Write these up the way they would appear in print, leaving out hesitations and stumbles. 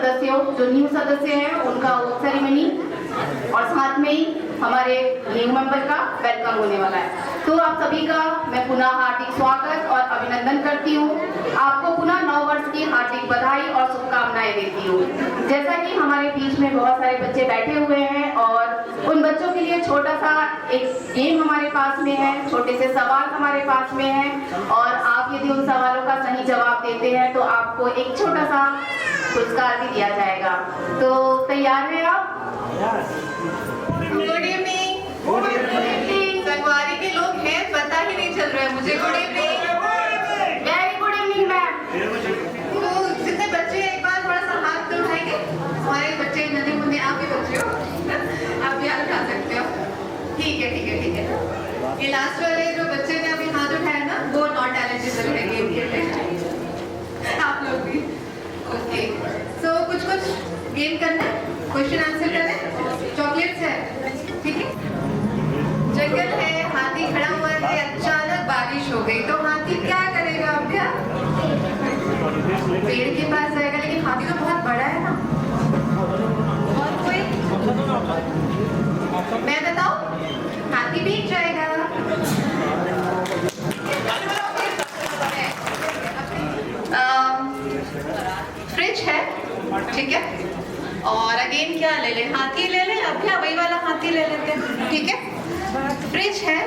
सदस्यों जो न्यू सदस्य हैं उनका वोट सेरेमनी और साथ में ही हमारे न्यू मेंबर का वेलकम होने वाला है। तो आप सभी का मैं पुनः हार्दिक स्वागत और अभिनंदन करती हूँ। आपको पुनः नव वर्ष की हार्दिक बधाई और शुभकामनाएं देती हूँ। जैसा कि हमारे बीच में बहुत सारे बच्चे बैठे हुए हैं और उन बच्चों के लिए छोटा सा एक गेम हमारे पास में है, छोटे से सवाल हमारे पास में है और आप यदि उन सवालों का सही जवाब देते हैं तो आपको एक छोटा सा पुरस्कार भी दिया जाएगा। तो तैयार हैं आप? Good evening. संगवारी के लोग हैं, पता ही नहीं चल रहा है मुझे। Good evening. Very good evening ma'am. तो जितने बच्चे हैं एक बार थोड़ा सा हाथ तो उठाएंगे। हमारे बच्चे नन्हे मुन्ने आप भी बच्चे हो, आप भी हाथ उठा सकते हो। ठीक है ठीक है ठीक है। ये लास्ट वाले जो बच्चे ने अभी हाथ उठाया ना वो नॉट एलिजिबल है गेम के लिए। आप लोग भी ओके। सो कुछ गेम करना है, क्वेश्चन आंसर करना है, चॉकलेट्स है, ठीक है। जंगल है, हाथी खड़ा हुआ है, अचानक बारिश हो गई तो हाथी क्या करेगा भैया? पेड़ के पास जाएगा, लेकिन हाथी तो बहुत बड़ा है ना। और कोई मैं बताऊं? हाथी भीग जाएगा। फ्रिज है, ठीक है। और अगेन क्या ले ले? हाथी ले ले, अब क्या वही वाला हाथी ले लेते हैं, ठीक है। फ्रिज है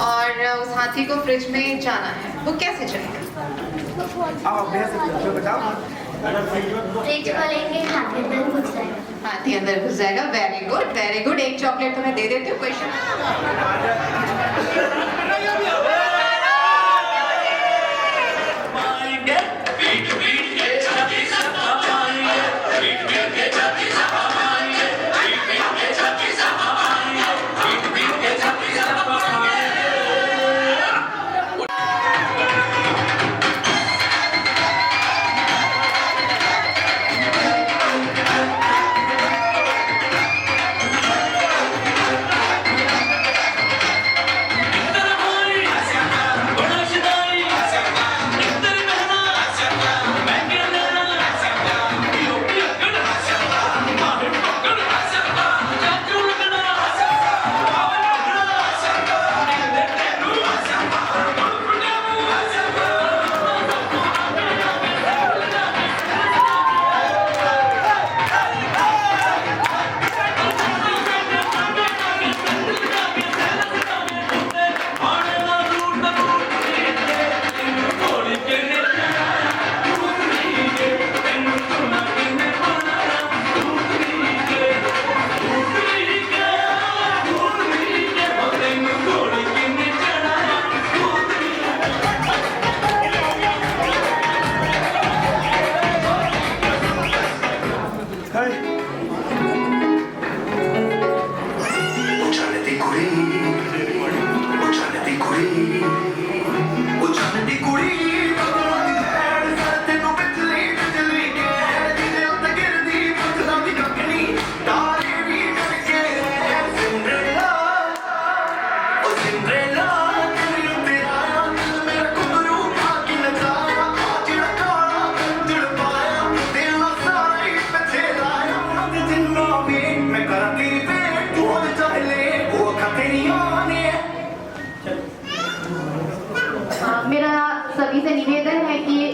और उस हाथी को फ्रिज में जाना है, वो कैसे जाएगा? फ्रिज खोलेंगे, हाथी अंदर घुस जाएगा। हाथी अंदर घुस जाएगा। Very good very good. एक चॉकलेट तो मैं दे देती हूँ। क्वेश्चन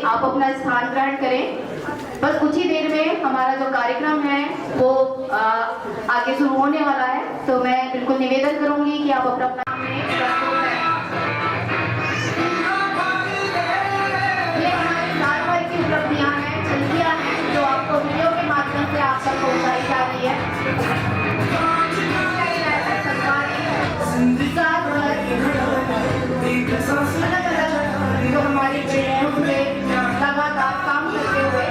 आप अपना स्थान ग्रहण करें। बस कुछ ही देर में हमारा जो कार्यक्रम है वो आगे शुरू होने वाला है, तो मैं बिल्कुल निवेदन करूंगी कि आप अपना ये हमारे साल भर की उपलब्धियां हैं, छलकियां हैं जो आपको वीडियो के माध्यम से आप तक पहुंचाई जा रही है। जो हमारी लगातार काम करते हुए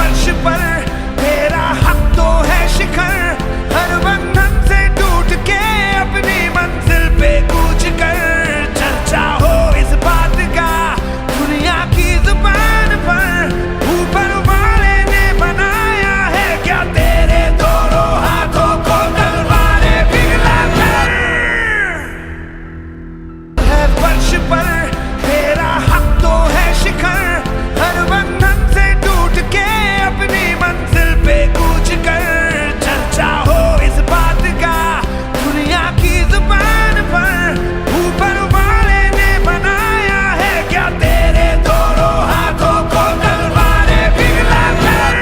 फर्श पर तेरा हक तो है शिखर, हर बंधन से टूट के अपनी मंजिल पे कूच कर, चर्चा हो इस बात का दुनिया की जुबान पर, ऊपर वाले ने बनाया है क्या तेरे दोनों हाथों को तलवारें पिघला कर, है फर्श पर तेरा हक तो है शिखर, हर बंधन से टूट के अपनी मंजिल पे कूच कर, चर्चा हो इस बात का दुनिया की जुबान पर, ऊपर वाले ने बनाया है क्या तेरे दोनों हाथों को तलवारें पिघला कर।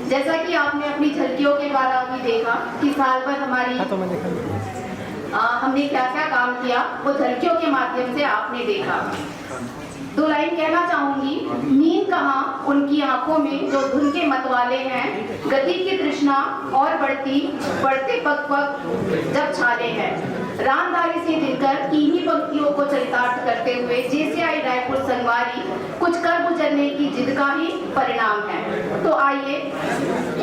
जैसा कि आपने अपनी झलकियों के द्वारा भी देखा कि साल भर हमारी हमने क्या क्या काम किया, वो झलकियों के माध्यम से आपने देखा। दो लाइन कहना चाहूंगी, नींद कहाँ उनकी आंखों में जो धुन के मतवाले हैं, गति की तृष्णा और बढ़ती बढ़ते पग पग जब छाले हैं, रामधारी से दिलकर किन्हीं पंक्तियों को चरितार्थ करते हुए जेसीआई रायपुर संगवारी कुछ कर गुजरने की जिद का ही परिणाम है। तो आइए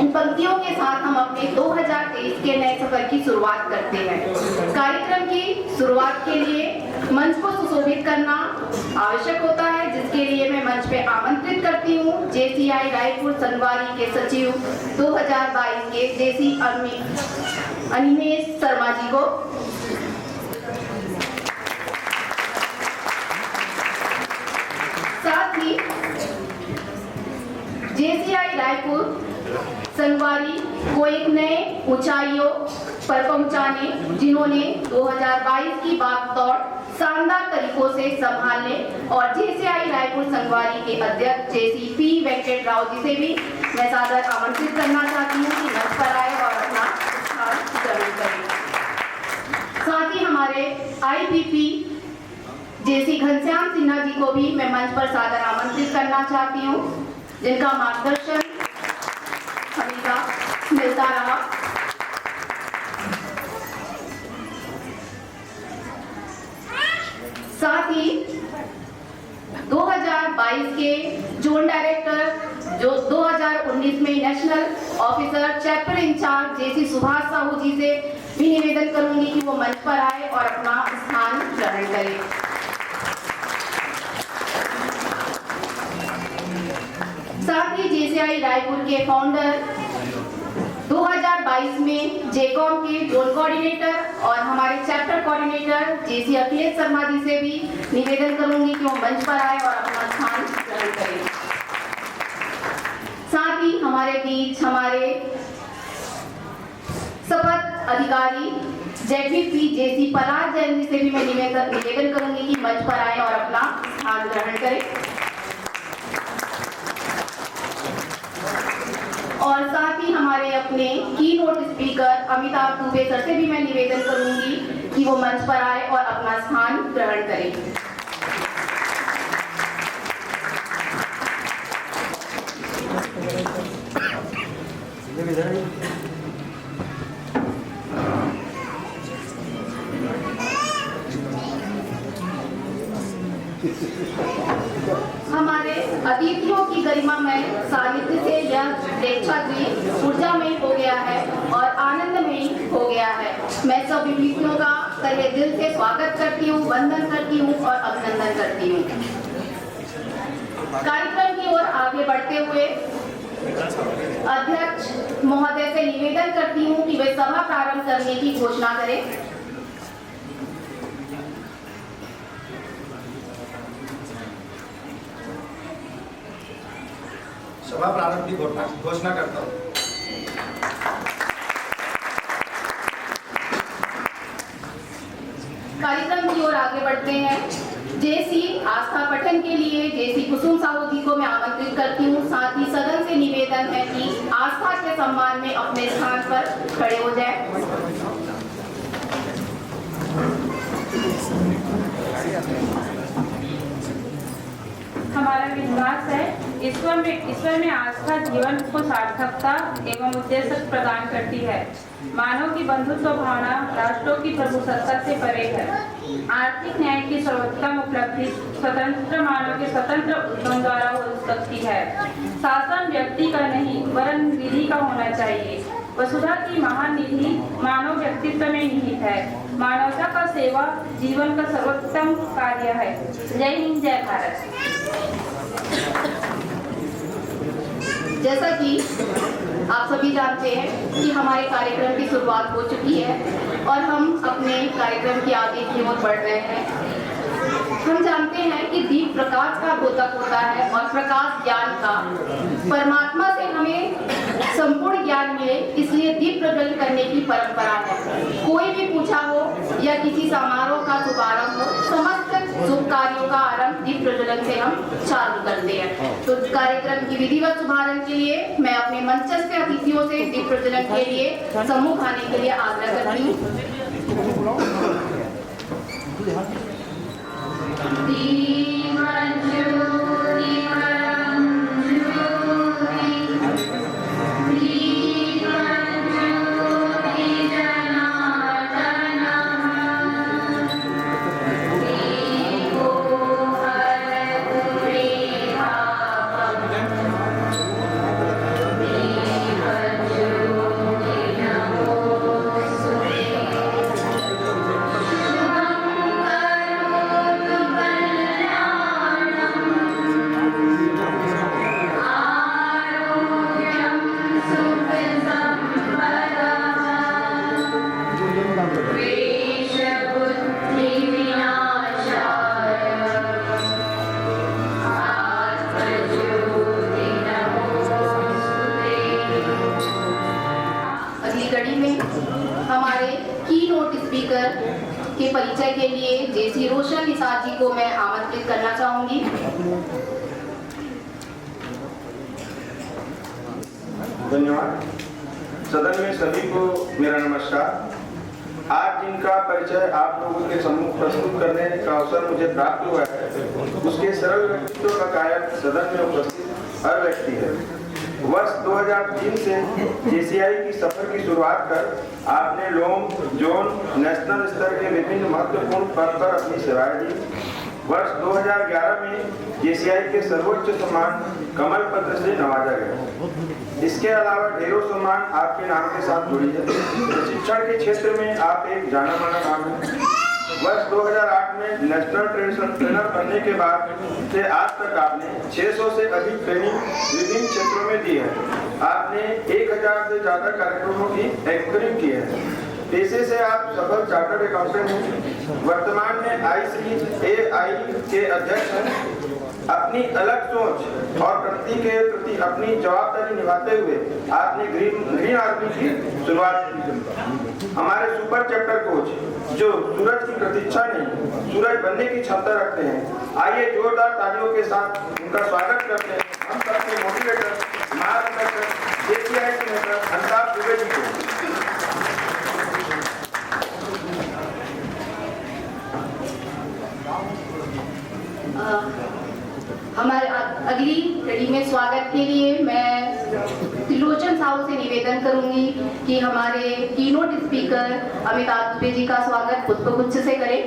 इन पंक्तियों के साथ हम अपने 2023 के नए सफर की शुरुआत करते हैं। कार्यक्रम की शुरुआत के लिए मंच को सुशोभित करना आवश्यक होता है, जिसके लिए मैं मंच पे आमंत्रित करती हूँ जेसीआई रायपुर संगवारी के सचिव 2022 के जेसी अनिमेश शर्मा जी को। साथ ही जेसीआई रायपुर संगवारी को एक नए ऊंचाइयों पर पहुंचाने, जिन्होंने 2022 की भागदौड़ शानदार तरीकों से संभालने, और जेसीआई रायपुर संगवारी के अध्यक्ष जेसी पी वेंकट राव जी से भी मैं सादर आमंत्रित करना चाहती हूँ कि मंच पर आए और अपना स्थान ग्रहण करें। साथ ही हमारे आईपीपी जेसी घनश्याम सिन्हा जी को भी मैं मंच पर सादर आमंत्रित करना चाहती हूँ, जिनका मार्गदर्शन हमेशा मिलता रहा। साथ ही 2022 के जोन डायरेक्टर जो 2019 में नेशनल ऑफिसर चैप्टर इंचार्ज जेसी सुभाष साहू जी से भी निवेदन करूंगी कि वो मंच पर आए और अपना स्थान ग्रहण करें। साथ ही जेसीआई रायपुर के फाउंडर 2022 में जेकॉम के जोन कोऑर्डिनेटर और हमारे चैप्टर कोऑर्डिनेटर जेसी अखिलेश शर्मा जी से भी निवेदन करूंगी कि वो मंच पर आए और अपना स्थान ग्रहण करें। साथ ही हमारे बीच हमारे शपथ अधिकारी जेडीपी जेसी पलाश जैन जी से भी मैं निवेदन करूंगी कि मंच पर आए और अपना स्थान ग्रहण करें। और साथ ही हमारे अपने की note speaker Amitabh Dubey sir से भी मैं निवेदन करूंगी कि वो मंच पर आए और अपना स्थान ग्रहण करें। हमारे अतिथियों की गरिमामय सानिध्य से यह प्रेक्षागृह ऊर्जामयी हो गया है और आनंदमयी हो गया है। मैं सभी अतिथियों का तहे दिल से स्वागत करती हूँ। वंदन करती हूँ और अभिनंदन करती हूँ। कार्यक्रम की ओर आगे बढ़ते हुए अध्यक्ष महोदय से निवेदन करती हूँ कि वे सभा प्रारंभ करने की घोषणा करें। सभा प्रारंभ की घोषणा करता हूँ। कार्यक्रम की ओर आगे बढ़ते हैं। जेसी आस्था पठन के लिए जेसी कुसुम साहू जी को मैं आमंत्रित करती हूँ। साथ ही सदन से निवेदन है कि आस्था के सम्मान में अपने स्थान पर खड़े हो जाएं। हमारा विश्वास है ईश्वर में आस्था जीवन को सार्थकता एवं उद्देश्य प्रदान करती है। मानव की बंधुत्व भावना राष्ट्रों की प्रभुसत्ता से परे है। आर्थिक न्याय की सर्वोत्तम उपलब्धि स्वतंत्र मानव के स्वतंत्र उद्यम द्वारा हो सकती है। शासन व्यक्ति का नहीं वरन विधि का होना चाहिए। वसुधा की महान निधि मानव व्यक्तित्व में निहित है। मानवता का सेवा जीवन का सर्वोत्तम कार्य है। जय हिंद, जय भारत। जैसा कि आप सभी जानते हैं कि हमारे कार्यक्रम की शुरुआत हो चुकी है और हम अपने कार्यक्रम की आगे की ओर बढ़ रहे हैं। हम जानते हैं कि दीप प्रकाश का द्योतक होता है और प्रकाश ज्ञान का। परमात्मा से हमें संपूर्ण ज्ञान मिले, इसलिए दीप प्रज्वलित करने की परंपरा है। कोई भी पूछा हो या किसी समारोह का शुभारंभ हो, समस्त शुभ कार्यों का आरंभ दीप प्रज्वलन से हम चालू करते हैं। तो कार्यक्रम की विधिवत शुभारंभ के लिए मैं अपने मंचस्थ अतिथियों से दीप प्रज्वलन के लिए सम्मुख आने के लिए आग्रह करती हूँ। के परिचय के लिए जेसी रोशन निसार जी को मैं आमंत्रित करना चाहूंगी। धन्यवाद। सदन में सभी को मेरा नमस्कार। आज जिनका परिचय आप लोगों के सम्मुख प्रस्तुत करने का अवसर मुझे प्राप्त हुआ है, उसके सरल व्यक्तित्व का कायक सदन में उपस्थित हर व्यक्ति है। वर्ष 2003 से जेसीआई की सफर की शुरुआत कर आपने लोम, जोन, नेशनल स्तर के विभिन्न महत्वपूर्ण पद पर अपनी सेवाएं दी। वर्ष 2011 में जेसीआई के सर्वोच्च सम्मान कमल पत्र से नवाजा गया। इसके अलावा ढेरों सम्मान आपके नाम के साथ जुड़ी है। शिक्षण के क्षेत्र में आप एक जाना माना नाम है। वर्ष 2008 में नेशनल ट्रेनर बनने के बाद से आज तक आपने 600 से अधिक ट्रेनिंग विभिन्न क्षेत्रों में दी है। आपने 1000 से ज्यादा कार्यक्रमों की एंकरिंग की है। पेशे से आप सफल चार्टर्ड अकाउंटेंट हैं। वर्तमान में ICAI के अध्यक्ष हैं। अपनी अलग सोच और प्रगति के प्रति अपनी जवाबदारी निभाते हुए आपने ग्रीन आर्मी की शुरुआत की। हमारे सुपर चैप्टर कोच जो सूरज की प्रतीक्षा नहीं, सूरज बनने की क्षमता रखते हैं। आइए जोरदार तालियों के साथ उनका स्वागत करते हैं हम सबके मोटिवेटर, मार्गदर्शक, जेसीआई के नेता अमिताभ दुबे जी को। हमारे अगली कड़ी में स्वागत के लिए मैं त्रिलोचन साहू से निवेदन करूंगी कि हमारे कीनोट स्पीकर अमिताभ दुबे जी का स्वागत पुष्पगुच्छ से करें।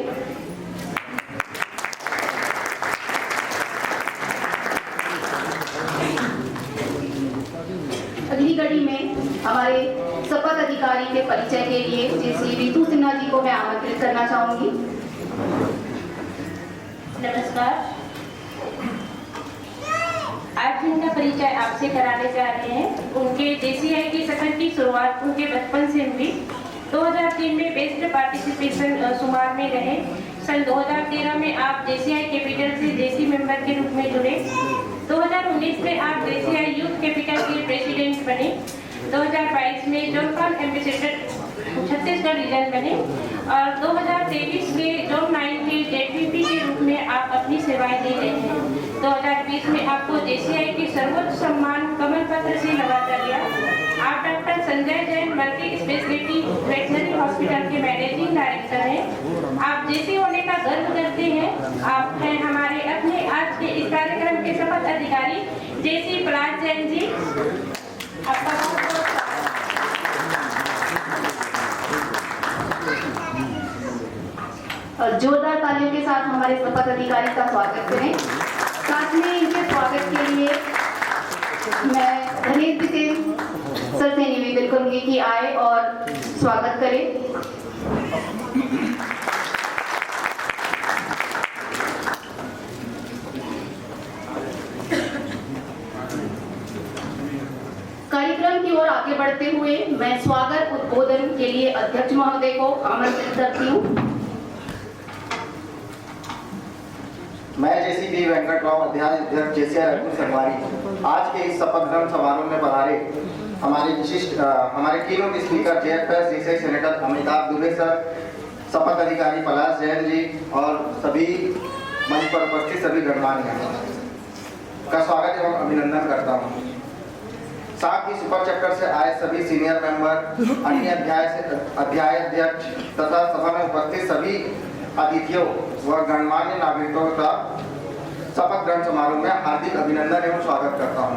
अगली कड़ी में हमारे शपथ अधिकारी के परिचय के लिए जेसी रितु सिन्हा जी को मैं आमंत्रित करना चाहूंगी। नमस्कार। आज जिनका परिचय आपसे कराने जा रहे हैं, उनके जेसीआई की सफर की शुरुआत उनके बचपन से हुई। 2003 में बेस्ट पार्टिसिपेशन शुमार में रहे। सन 2013 में आप जेसीआई कैपिटल से जेसी मेंबर के रूप में जुड़े। 2019 में आप जेसीआई यूथ कैपिटल के प्रेसिडेंट बने। 2022 में जोनकॉन एम्बेसडर छत्तीसगढ़ रीजन बने और 2023 के जोन 9 के जेडपीपी के रूप में आप अपनी सेवाएं दे रहे हैं। 2020 में आपको जेसीआई के सर्वोच्च सम्मान कमल पत्र से नवाजा गया। आप doctor Sanjay Jain multi speciality veterinary hospital के मैनेजिंग डायरेक्टर हैं। आप जेसी होने का गर्व करते हैं। आप हैं हमारे अपने आज के इस कार्यक्रम के शपथ अधिकारी जेसी पलाश जैन जी। आपका बहुत-बहुत और जोरदार तालियों के साथ हमारे शपथ अधिकारी का स्वागत करें। साथ में इनके स्वागत के लिए मैं धनेश बिसेन सर से निवेदन करूंगी कि आए और स्वागत करें। कार्यक्रम की ओर आगे बढ़ते हुए मैं स्वागत उद्बोधन के लिए अध्यक्ष महोदय को आमंत्रित करती हूँ। मैं जेसीपी वेंकट राव अध्यक्ष जेसीआई रायपुर संगवारी आज के इस शपथ ग्रहण समारोह में पधारे हमारे keynote speaker GFS JCI senator Amitabh Dubey sir, शपथ अधिकारी पलाश जैन जी और सभी मंच पर उपस्थित सभी गणमान्य का स्वागत एवं अभिनंदन करता हूँ। साथ ही सुपर चैप्टर से आए सभी सीनियर मेंबर, अन्य अध्याय अध्यक्ष तथा सभा में उपस्थित सभी अतिथियों व गणमान्य नागरिकों का शपथ ग्रहण समारोह में हार्दिक अभिनंदन एवं स्वागत करता हूँ।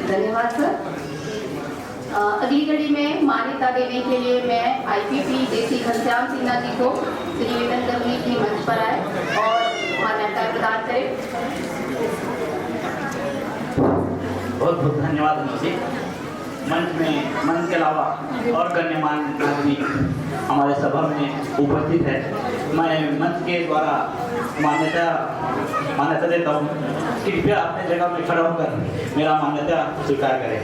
धन्यवाद सर। अगली घड़ी में मान्यता देने के लिए मैं आईपीपी जेसी घनश्याम सिन्हा जी को निवेदन करूंगी कि मंच पर आए और मान्यता प्रदान करें। बहुत बहुत धन्यवाद मुझे। मंच के अलावा और गण्यमान नागरिक हमारे सभा में उपस्थित है। मैं मंच के द्वारा मान्यता देता हूँ। कृपया अपने जगह में खड़ा होकर मेरा मान्यता स्वीकार करें।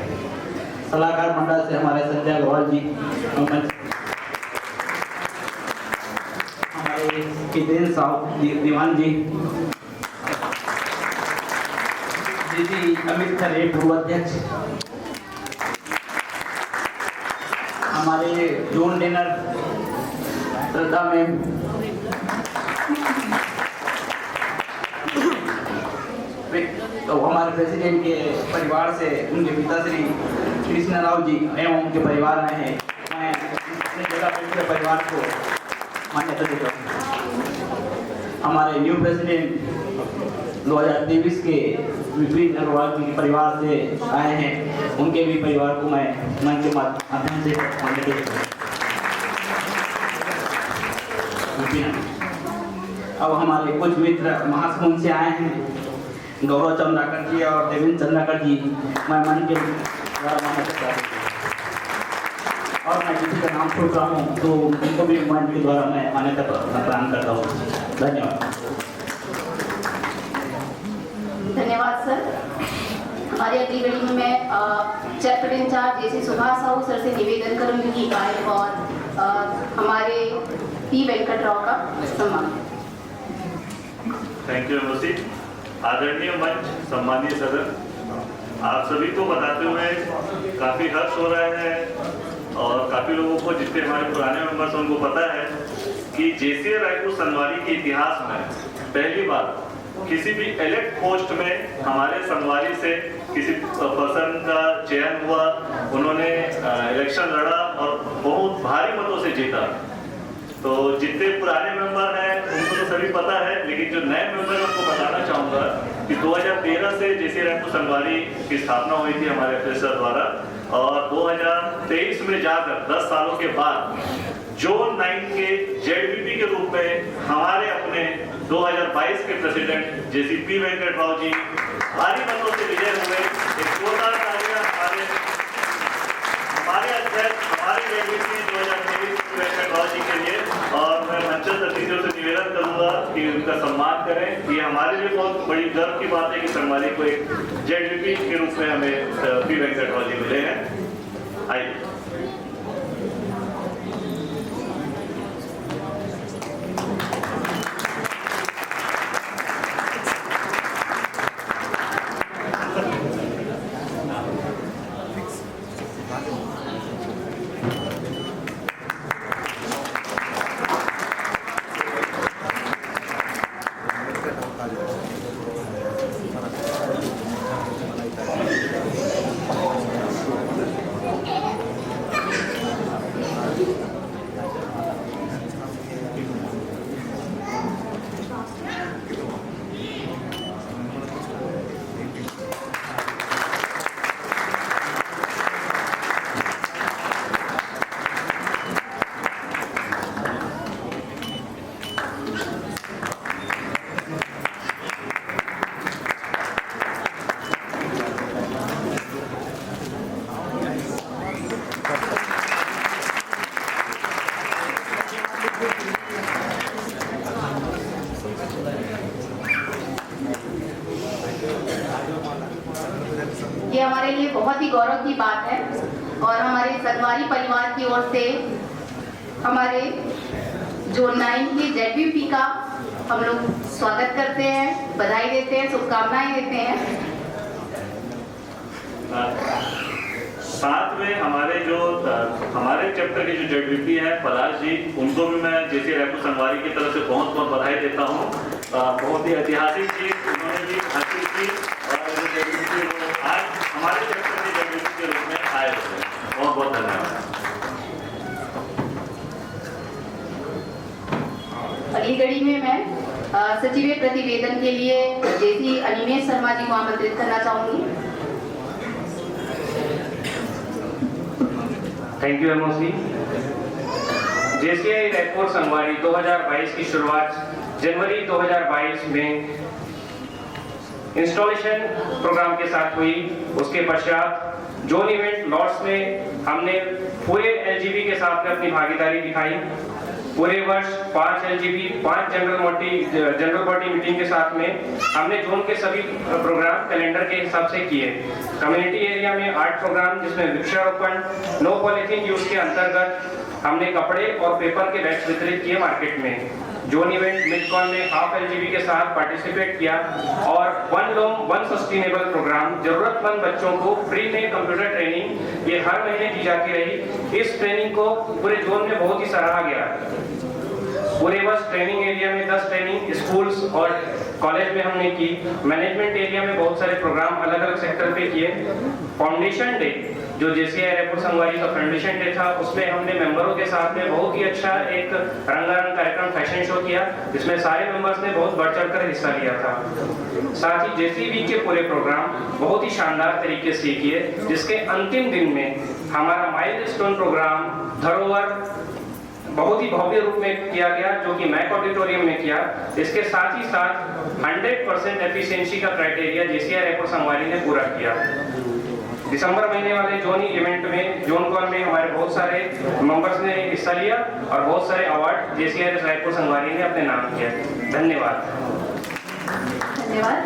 सलाहकार मंडल से हमारे संजय अग्रवाल जी, हमारे कितेन साहब दीवान जी, दीदी अमित खरे पूर्व अध्यक्ष, हमारे जोन डिनर श्रद्धा मैम, तो हमारे प्रेसिडेंट के परिवार से उनके पिताश्री कृष्ण राव जी एवं उनके परिवार आए हैं। मैं अपनी जगह पर पूरे परिवार को मान्यता देता हूँ। हमारे न्यू प्रेसिडेंट 2023 के विपिन अग्रवाल जी के परिवार से आए हैं। उनके भी परिवार को मैं मन के माध्यम से मान्यता देता हूँ। अब हमारे कुछ मित्र महासमुंद से आए हैं, गौरव चंद्राकर जी और देवेंद्र चंद्राकर जी, मैं मन के द्वारा मान्यता करता हूँ। और मैं किसी का नाम छोड़ रहा हूँ तो उनको भी मन के द्वारा मैं मान्यता प्रदान करता हूँ। धन्यवाद। धन्यवाद सर। हमारी अगली घड़ी में मैं चैप्टर इंचार्ज जेसी सुभाष साहू सर से निवेदन करूंगी कि आए और हमारे पी वेंकट राव का सम्मान। Thank you MOC. आदरणीय मंच, सम्मानीय सदन, आप सभी को बताते हुए काफ़ी हर्ष हो रहा है और काफ़ी लोगों को, जितने हमारे पुराने मेंबर्स हैं उनको पता है कि जेसीआई रायपुर संगवारी के इतिहास में पहली बार किसी भी इलेक्ट पोस्ट में हमारे संगवारी से किसी पर्सन का चयन हुआ। उन्होंने इलेक्शन लड़ा और बहुत भारी मतों से जीता। तो जितने पुराने मेंबर हैं उनको तो सभी पता है, लेकिन जो नए मेंबर हैं उनको बताना चाहूँगा कि 2013 से जेसीआई रायपुर संगवारी की स्थापना हुई थी हमारे अफसर द्वारा और 2023 में जाकर 10 सालों के बाद जोन 9 के जेडपीपी के रूप में हमारे अपने 2022 के प्रेसिडेंट जेसी पी वेंकट राव जी भारी मतों से विजय हुए। एक जोरदार तालियां हमारे अध्यक्ष, हमारे जेडपीपी 2023 पी वेंकटराव जी के लिए। और मैं मंचस्थ अतिथियों से निवेदन करूंगा कि उनका सम्मान करें। ये हमारे लिए बहुत बड़ी गर्व की बात है कि संगवारी को एक जेडवीपी के रूप में हमें पी वेंकटराव जी मिले हैं। आइए। ये हमारे लिए बहुत ही गौरव की बात है और हमारे संगवारी परिवार की ओर से हमारे जोन 9 की जेडवीपी का हम लोग स्वागत करते हैं, बधाई देते हैं, शुभकामनाएं देते हैं। साथ में हमारे चैप्टर के जो जेडवीपी है पलाश जी, उनको भी मैं जेसी रायपुर संगवारी की तरफ से बहुत बहुत बधाई देता हूँ। बहुत ही ऐतिहासिक चीज उन्होंने भी हासिल की और जेडवीपी आज हमारे चैप्टर के जेडवीपी के रूप में आए हुए हैं। बहुत बहुत धन्यवाद। अगली कड़ी में मैं सचिव प्रतिवेदन के लिए जेसी अनिमेश शर्मा जी को आमंत्रित करना चाहूंगी। Thank you MOC. JCI Raipur संगवारी 2022 की शुरुआत जनवरी 2022 में इंस्टॉलेशन प्रोग्राम के साथ हुई। उसके पश्चात जोन इवेंट लॉट्स में हमने पूरे एलजीबी के साथ में अपनी भागीदारी दिखाई। पूरे वर्ष 5 एलजीबी 5 जनरल बॉडी मीटिंग के साथ में हमने जोन के सभी प्रोग्राम कैलेंडर के हिसाब से किए। कम्युनिटी एरिया में 8 प्रोग्राम जिसमें वृक्षारोपण, नो पॉलीथीन यूज के अंतर्गत हमने कपड़े और पेपर के बैग्स वितरित किए मार्केट में। जोन इवेंट मिडकॉन में हाफ एलजीबी के साथ पार्टिसिपेट किया और वन लोम वन सस्टेनेबल प्रोग्राम जरूरतमंद बच्चों को फ्री में कंप्यूटर ट्रेनिंग ये हर महीने दी जाती रही। इस ट्रेनिंग को पूरे जोन में बहुत ही सराहा गया। पूरे वर्ष ट्रेनिंग एरिया में 10 ट्रेनिंग स्कूल्स और कॉलेज में हमने की। मैनेजमेंट एरिया में बहुत सारे प्रोग्राम अलग अलग सेक्टर पे किए। फाउंडेशन डे जो जेसीआई रायपुर संगवारी का फाउंडेशन डे था, उसमें हमने मेंबरों के साथ में बहुत ही अच्छा एक रंगारंग कार्यक्रम फैशन शो किया जिसमें सारे मेंबर्स ने बहुत बढ़ चढ़ कर हिस्सा लिया था। साथ ही जेसीबी के पूरे प्रोग्राम बहुत ही शानदार तरीके से किए, जिसके अंतिम दिन में हमारा माइलस्टोन प्रोग्राम धरोहर बहुत ही भव्य रूप में किया गया जो कि मैक ऑडिटोरियम में किया। इसके साथ ही साथ 100% एफिशिएंसी का क्राइटेरिया जेसीआई रायपुर संगवारी ने पूरा किया। दिसंबर महीने वाले जोन इवेंट में जोन कॉल में हमारे बहुत सारे मेंबर्स ने हिस्सा लिया और बहुत सारे अवार्ड जेसीआई रायपुर संगवारी ने अपने नाम किया। धन्यवाद। धन्यवाद।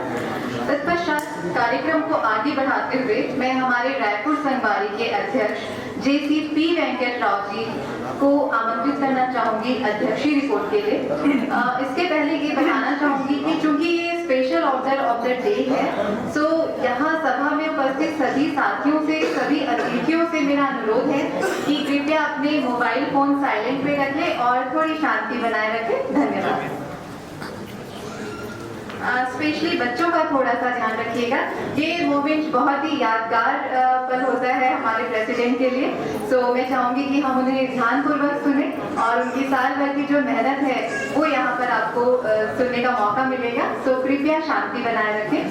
तत्पश्चात कार्यक्रम को आगे बढ़ाते हुए मैं हमारे रायपुर संगवारी के अध्यक्ष जेसी पी वेंकटराव जी को आमंत्रित करना चाहूंगी अध्यक्षीय रिपोर्ट के लिए। इसके पहले ये बताना चाहूंगी कि चूंकि ये special order of the day है, सो यहाँ सभा में उपस्थित सभी साथियों से, सभी अतिथियों से मेरा अनुरोध है कि कृपया अपने मोबाइल फोन साइलेंट पे रखें और थोड़ी शांति बनाए रखें। धन्यवाद। स्पेशली बच्चों का थोड़ा सा ध्यान रखिएगा। ये मोमेंट बहुत ही यादगार पल होता है हमारे प्रेसिडेंट के लिए। सो मैं चाहूंगी कि हम उन्हें ध्यानपूर्वक सुने और उनकी साल भर की जो मेहनत है वो यहाँ पर आपको सुनने का मौका मिलेगा। सो कृपया शांति बनाए रखें।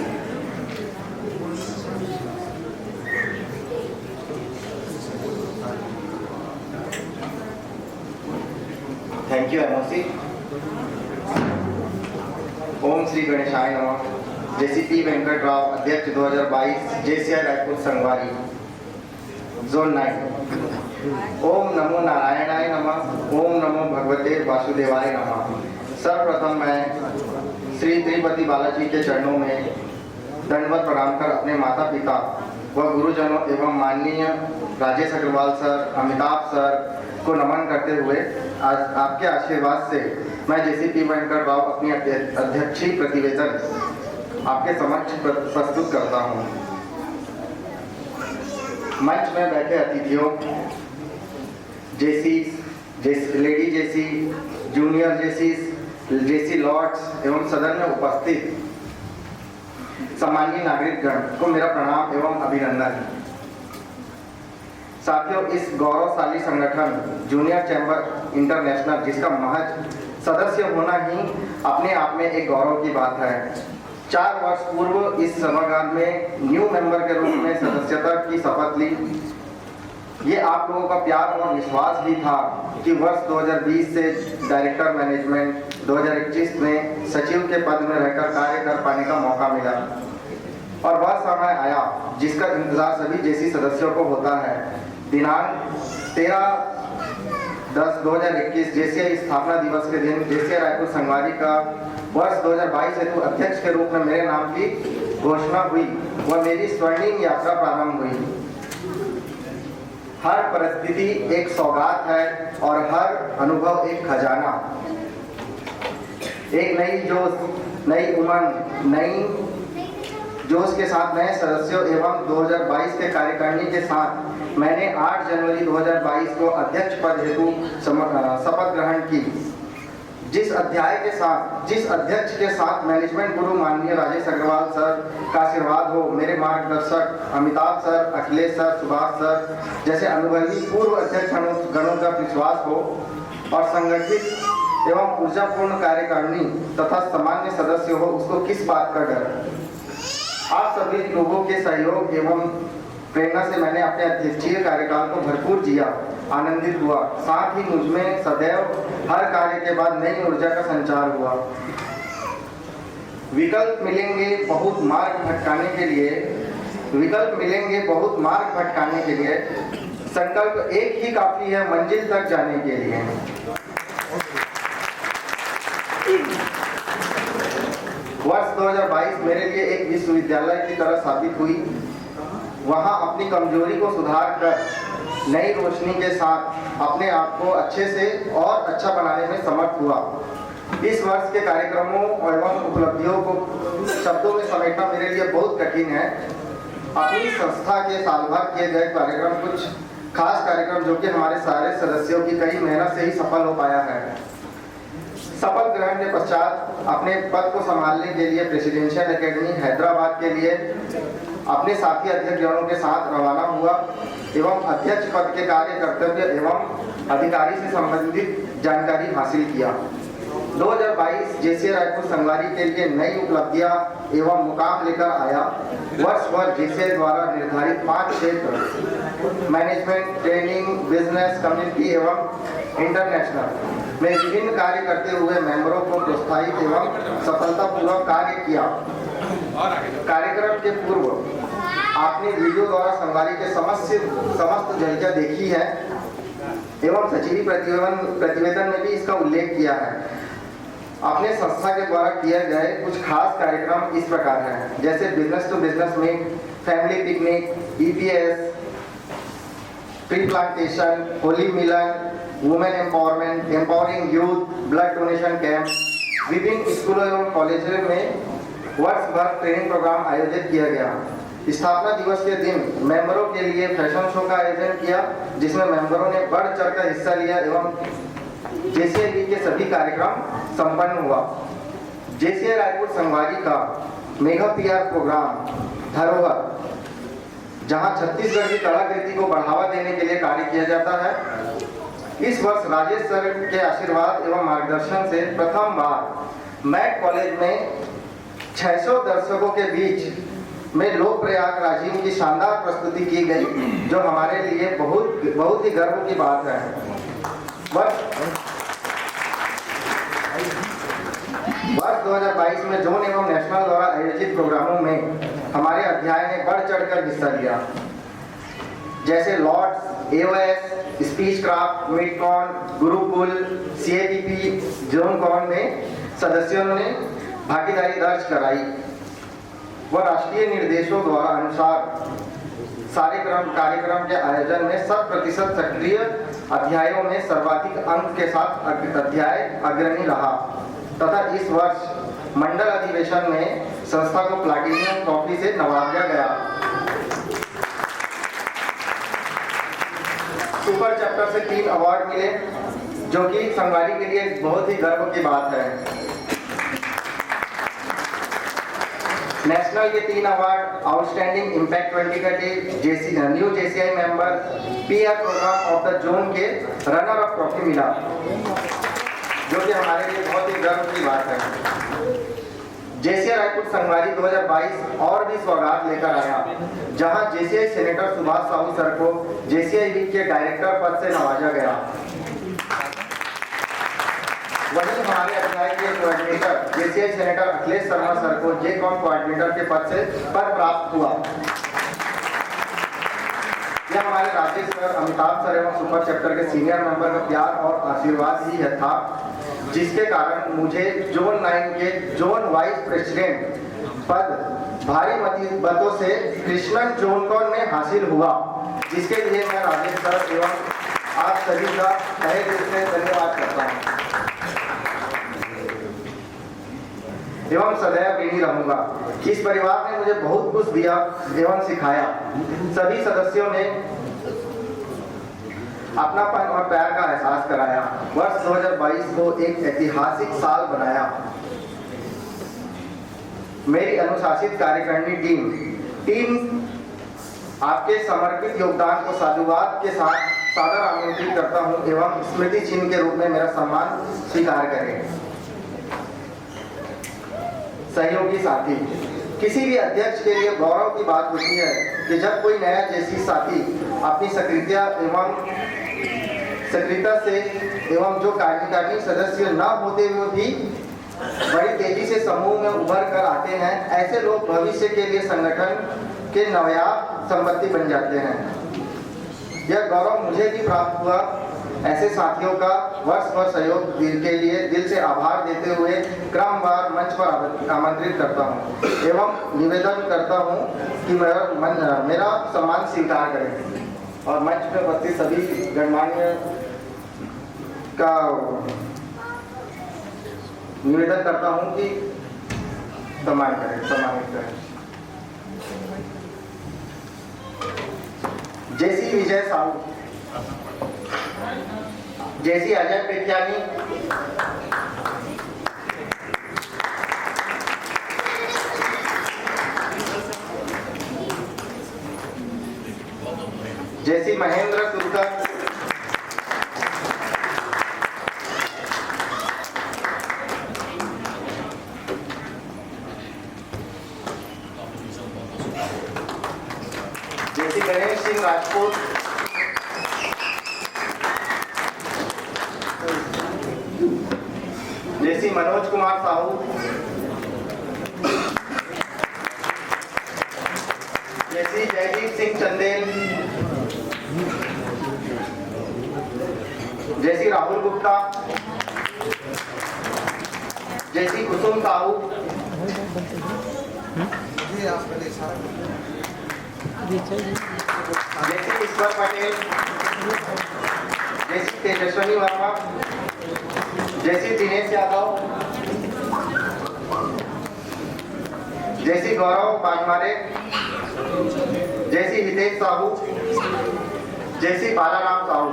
Thank you MOC. ओम श्री गणेशाय नमः। जेसी पी वेंकटराव, अध्यक्ष 2022 जेसीआई रायपुर संगवारी जोन 9। ओम नमो नारायणाय नमः। ओम नमो भगवते वासुदेवाय नमः। सर्वप्रथम मैं श्री तिरुपति बालाजी के चरणों में दंडवत प्रणाम कर अपने माता पिता व गुरुजनों एवं माननीय राजेश अग्रवाल सर, अमिताभ सर को नमन करते हुए आज आपके आशीर्वाद से मैं जेसीपी वेंकट राव अपनी अध्यक्षीय प्रतिवेदन आपके समक्ष प्रस्तुत करता हूँ। मंच में बैठे अतिथियों, लेडी जेसी, जूनियर जेसी लॉर्ड्स एवं सदन में उपस्थित सम्मानीय नागरिकगण को मेरा प्रणाम एवं अभिनंदन। साथियों, इस गौरवशाली संगठन जूनियर चैम्बर इंटरनेशनल, जिसका महज सदस्य होना ही अपने आप में एक गौरव की बात है। 4 वर्ष पूर्व इस सभागार में न्यू मेंबर के रूप में सदस्यता की शपथ ली। ये आप लोगों का प्यार और विश्वास ही था कि वर्ष 2020 से डायरेक्टर मैनेजमेंट, 2021 में सचिव के पद में रहकर कार्य कर पाने का मौका मिला और वह समय आया जिसका इंतजार सभी जेसी सदस्यों को होता है। दिनांक 13/10/2021 जेसीआई स्थापना दिवस के दिन जेसीआई रायपुर संगवारी का वर्ष 2022 हेतु अध्यक्ष के रूप में मेरे नाम की घोषणा हुई व मेरी स्वर्णिम यात्रा प्रारंभ हुई। हर परिस्थिति एक सौगात है और हर अनुभव एक खजाना। एक नई जोश, नई उमंग, नई जोश के साथ नए सदस्यों एवं 2022 के कार्यकारिणी के साथ मैंने 8 जनवरी 2022 को अध्यक्ष पद हेतु शपथ ग्रहण की। जिस अध्यक्ष के साथ मैनेजमेंट गुरु माननीय राजेश अग्रवाल सर का आशीर्वाद हो, मेरे मार्गदर्शक Amitabh sir, Akhilesh sir, Subhash sir जैसे अनुभवी पूर्व अध्यक्ष गणों का विश्वास हो और संगठित एवं ऊर्जापूर्ण कार्यकारिणी तथा सामान्य सदस्य हो, उसको किस बात का डर। आप सभी लोगों के सहयोग एवं प्रेरणा से मैंने अपने अध्यक्षीय कार्यकाल को भरपूर जिया, आनंदित हुआ। साथ ही मुझमें सदैव हर कार्य के बाद नई ऊर्जा का संचार हुआ। विकल्प मिलेंगे बहुत मार्ग भटकाने के लिए, संकल्प एक ही काफी है मंजिल तक जाने के लिए। वर्ष 2022 मेरे लिए एक विश्वविद्यालय की तरह साबित हुई। वहां अपनी कमजोरी को सुधार कर नई रोशनी के साथ अपने आप को अच्छे से और अच्छा बनाने में समर्थ हुआ। इस वर्ष के कार्यक्रमों एवं उपलब्धियों को शब्दों में समेटना मेरे लिए बहुत कठिन है। अपनी संस्था के साल भर किए गए कार्यक्रम, कुछ खास कार्यक्रम जो कि हमारे सारे सदस्यों की कई मेहनत से ही सफल हो पाया है। शपथ ग्रहण के पश्चात अपने पद को संभालने के लिए प्रेसिडेंशियल एकेडमी हैदराबाद के लिए अपने साथी अध्यक्षगणों के साथ रवाना हुआ एवं अध्यक्ष पद के कार्य कर्तव्य एवं अधिकारी से संबंधित जानकारी हासिल किया। 2022 जेसीआई रायपुर संगवारी के लिए नई उपलब्धियां एवं मुकाम लेकर आया। वर्ष भर जेसीआई द्वारा निर्धारित 5 क्षेत्र मैनेजमेंट, ट्रेनिंग, बिजनेस, कम्युनिटी एवं इंटरनेशनल में विभिन्न कार्य करते हुए मेंबरों को प्रोत्साहित एवं सफलतापूर्वक कार्य किया। कार्यक्रम के पूर्व आपने वीडियो द्वारा संगवारी के समस्त झलकियां देखी है एवं सचिवी प्रतिवेदन में भी इसका उल्लेख किया है। अपने संस्था के द्वारा किए गए कुछ खास कार्यक्रम इस प्रकार हैं, जैसे business to business meet, family picnic, EPS, tree plantation, Holi मिलन, women empowerment, empowering youth, blood donation camp, विभिन्न स्कूलों एवं कॉलेजों में वर्ष भर ट्रेनिंग प्रोग्राम आयोजित किया गया। स्थापना दिवस के दिन मेंबरों के लिए फैशन शो का आयोजन किया, जिसमें मेंबरों ने बढ़ चढ़कर हिस्सा लिया एवं जेसीआई के सभी कार्यक्रम संपन्न हुआ। जेसीआई रायपुर संगवारी का मेगा PR प्रोग्राम धरोहर, जहां छत्तीसगढ़ की कलाकृति को बढ़ावा देने के लिए कार्य किया जाता है। इस वर्ष राजेश सर के आशीर्वाद एवं मार्गदर्शन से प्रथम बार मैक कॉलेज में 600 दर्शकों के बीच में लोक प्रयाग राजीव की शानदार प्रस्तुति की गई, जो हमारे लिए बहुत ही गर्व की बात है। वर्ष 2022 में जोन एवं नेशनल द्वारा आयोजित प्रोग्रामों में हमारे अध्याय ने बढ़ चढ़कर हिस्सा लिया, जैसे Lords, AOS, speech craft, midcon, Gurukul, CAPP, zonecon में सदस्यों ने भागीदारी दर्ज कराई व राष्ट्रीय निर्देशों द्वारा अनुसार सारे कार्यक्रम के आयोजन में 100% सक्रिय अध्यायों में सर्वाधिक अंक के साथ अध्याय अग्रणी रहा तथा इस वर्ष मंडल अधिवेशन में संस्था को प्लैटिनम ट्रॉफी से नवाजा गया। सुपर चैप्टर से 3 अवार्ड मिले जो कि संगवारी के लिए बहुत ही गर्व की बात है। नेशनल के 3 award, outstanding impact 2020 new JCI member, PR programme of the zone के रनर अप ट्रॉफी मिला जो कि हमारे लिए बहुत ही गर्व की बात है। JCI रायपुर संगवारी 2022 और भी सौगात लेकर आया जहां JCI senator Subhash Sahu sir को JCI वीक के डायरेक्टर पद से नवाजा गया। वहीं हमारे अध्याय के coordinator JCI senator Akhilesh Sharma sir को JCOM कोऑर्डिनेटर के पद प्राप्त हुआ। यह हमारे राजेश सर, अमिताभ सर एवं सुपर चैप्टर के सीनियर मेंबर का प्यार और आशीर्वाद ही है था जिसके कारण मुझे जोन 9 के जोन वाइस प्रेसिडेंट पद भारी मतों से कृष्णन जोनकॉन में हासिल हुआ, जिसके लिए मैं राजेश सर एवं आप सभी का तहे दिल से धन्यवाद करता हूँ एवं सदैव ऋणी रहूंगा। इस परिवार ने मुझे बहुत कुछ दिया एवं सिखाया। सभी सदस्यों ने अपनापन और प्यार का एहसास कराया। वर्ष 2022 को एक ऐतिहासिक साल बनाया। मेरी अनुशासित कार्यकारिणी टीम आपके समर्पित योगदान को साधुवाद के साथ सादर आमंत्रित करता हूं एवं स्मृति चिन्ह के रूप में मेरा सम्मान स्वीकार करें। सहयोगी साथी, किसी भी अध्यक्ष के लिए गौरव की बात होती है कि जब कोई नया JC साथी अपनी सक्रियता से एवं जो कार्यकारिणी सदस्य न होते हुए भी बड़ी तेजी से समूह में उभर कर आते हैं, ऐसे लोग भविष्य के लिए संगठन के नवयाब संपत्ति बन जाते हैं। यह गौरव मुझे भी प्राप्त हुआ। ऐसे साथियों का वर्ष भर सहयोग के लिए दिल से आभार देते हुए क्रमवार मंच पर आमंत्रित करता हूं एवं निवेदन करता हूं कि मेरा सम्मान स्वीकार करें और मंच पर उपस्थित सभी गणमान्य का निवेदन करता हूं कि सम्मानित करें। JC विजय Sahu, JC Ajay पेटियानी, JC Mahendra Surkar, JC Ganesh Singh Rajput, JC Manoj Kumar Sahu, JC Jaideep Singh Chandel, JC Rahul Gupta, JC Kusum Sahu, JC ईश्वर Patel, JC Tejaswini Verma, JC Dinesh Yadav, JC गौरव बागमारे, JC हितेश साहू, JC बालाराम साहू।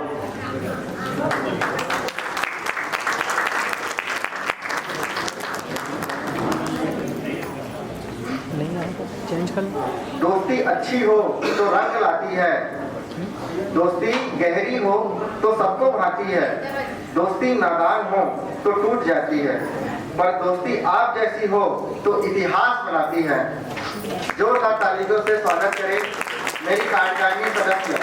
दोस्ती अच्छी हो तो रंग लाती है, दोस्ती गहरी हो तो सबको भाती है, दोस्ती नादान हो तो टूट जाती है, पर दोस्ती आप जैसी हो तो इतिहास बनाती है। जोरदार तालियों से स्वागत करें मेरी कार्यकारिणी सदस्य।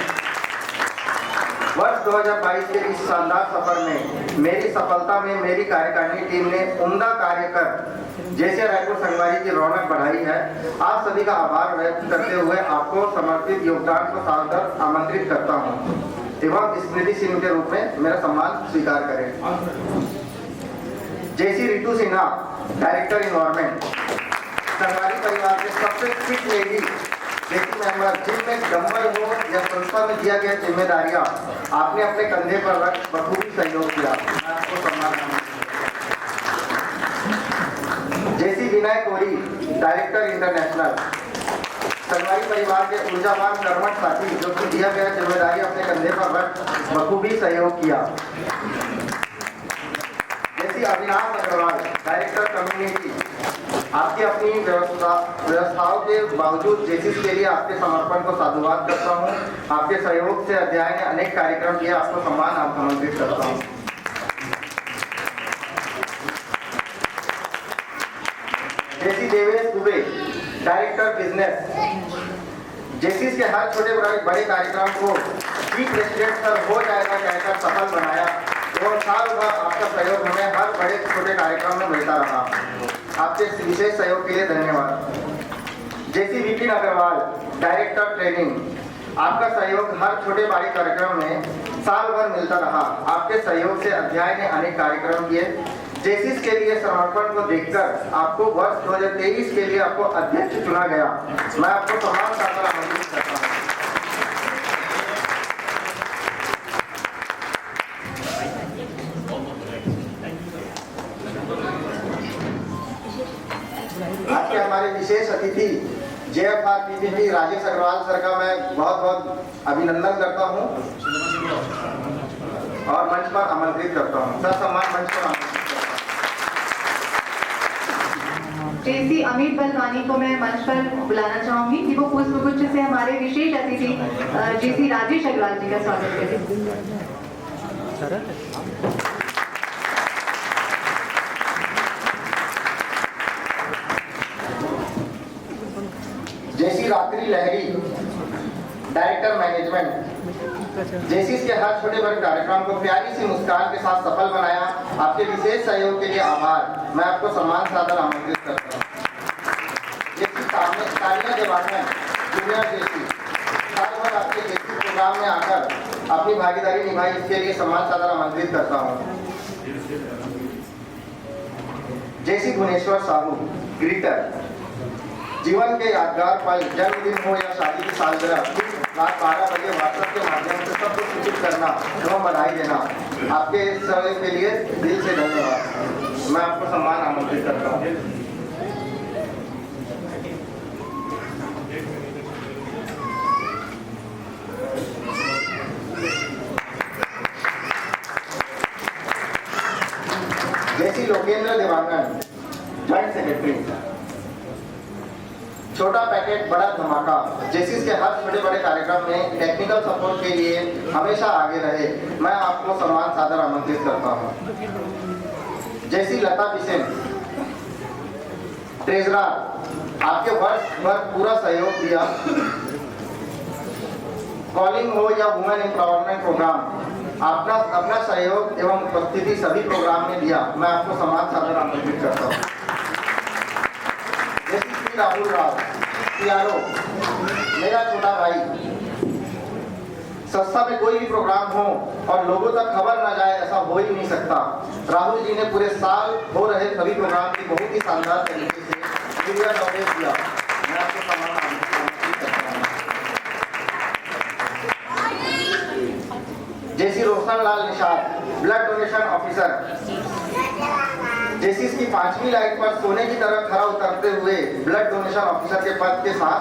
वर्ष 2022 के इस शानदार सफर में मेरी सफलता में मेरी कार्यकारिणी टीम ने उम्दा कार्य कर JCI रायपुर संगवारी की रौनक बढ़ाई है। आप सभी का आभार व्यक्त करते हुए आपको समर्पित योगदान को सादर आमंत्रित करता हूं। एवं स्मृति सिंह के रूप में मेरा सम्मान स्वीकार करें। जेसी रितु सिन्हा, डायरेक्टर इन्वायरमेंट, सरकारी परिवार के सबसे फिट लेडी जेसी मेंबर, जिनमें डंबल हो या संस्था में दिया गया जिम्मेदारियां आपने अपने कंधे पर रख बखूबी सहयोग किया, मैं आपको सम्मान करता हूं। जेसी विनय कोरी, डायरेक्टर इंटरनेशनल, सरकारी परिवार के ऊर्जावान कर्मठ साथी जो कि दिया गया जिम्मेदारी अपने कंधे पर रख बखूबी सहयोग किया। जैसी अविनाश अग्रवाल, डायरेक्टर कम्युनिटी, आपकी अपनी व्यवस्थाओं के बावजूद जेसीस के लिए आपके समर्पण को साधुवाद करता हूँ। आपके सहयोग से अध्याय ने अनेक कार्यक्रम किए, आपको सम्मान आमंत्रित करता हूँ। जेसी देवेश दुबे, डायरेक्टर बिजनेस, जेसीस के हर छोटे बड़े कार्यक्रम को चीफ प्रेसिडेंट सर हो जाएगा कहकर सफल बनाया एवं साल भर आपका सहयोग हमें हर बड़े छोटे कार्यक्रम में मिलता रहा। आपके इस विशेष सहयोग के लिए धन्यवाद। जेसी विपिन अग्रवाल, डायरेक्टर ट्रेनिंग, आपका सहयोग हर छोटे बड़े कार्यक्रम में साल भर मिलता रहा। आपके सहयोग से अध्याय ने अनेक कार्यक्रम किए। जेसीस के लिए समर्पण को देखकर आपको वर्ष 2023 के लिए आपको अध्यक्ष चुना गया, मैं आपको सम्मान सादर आमंत्रित करता हूँ। आज के हमारे विशेष अतिथि JFR PPP Rajesh Agarwal sir का मैं बहुत बहुत अभिनंदन करता हूं और मंच पर आमंत्रित करता हूं। सर सम्मान मंच पर आमंत्रित जेसी अमित बलवानी को मैं मंच पर बुलाना चाहूंगी कि वो पुष्पगुच्छ से हमारे विशेष अतिथि जेसी राजेश अग्रवाल जी का स्वागत करें। जेसी रात्रि लहरी, डायरेक्टर मैनेजमेंट, जेसीस के हर छोटे बड़े कार्यक्रम को प्यारी सी मुस्कान के साथ सफल बनाया। आपके विशेष सहयोग के लिए आभार, मैं आपको सम्मान सादर आमंत्रित करता हूँ। जेसी तानिया देवांगन, जूनियर जेसी, साल भर आपके जेसी प्रोग्राम में आकर अपनी भागीदारी निभाई, इसके लिए सम्मान सादर आमंत्रित करता हूँ। जेसी भुवनेश्वर साहू, ग्रीटर, जीवन के यादगार पल, जन्मदिन हो या शादी की सालगिरह, रात 12 बजे व्हाट्सएप के माध्यम से सबको सूचित करना एवं बधाई देना, आपके इस सहयोग के लिए दिल से धन्यवाद। मैं आपको सम्मान आमंत्रित करता हूँ। जेसी लोकेंद्र देवांगन, जॉइंट सेक्रेटरी, छोटा पैकेट बड़ा धमाका, जेसीस के हर छोटे बड़े कार्यक्रम में टेक्निकल सपोर्ट के लिए हमेशा आगे रहे, मैं आपको सम्मान सादर आमंत्रित करता हूं। जेसी लता बिसेन, ट्रेजरर, आपके वर्ष भर पूरा सहयोग दिया, कॉलिंग हो या वुमेन एम्पावरमेंट प्रोग्राम, अपना सहयोग एवं उपस्थिति सभी प्रोग्राम में दिया, मैं आपको सम्मान सादर आमंत्रित करता हूँ। राहुल राव, PRO, मेरा छोटा भाई, संस्था में कोई भी प्रोग्राम हो और लोगों तक खबर न जाए ऐसा हो ही नहीं सकता। राहुल जी ने पूरे साल हो रहे सभी प्रोग्राम की बहुत ही शानदार तरीके से मीडिया कवरेज किया, मैं आपको सम्मान आमंत्रित करता हूं। जेसी Roshan Lal Nishad, blood donation officer, जेसीस की 5वीं लाइन पर सोने की तरह खरा उतरते हुए ब्लड डोनेशन ऑफिसर के पद के साथ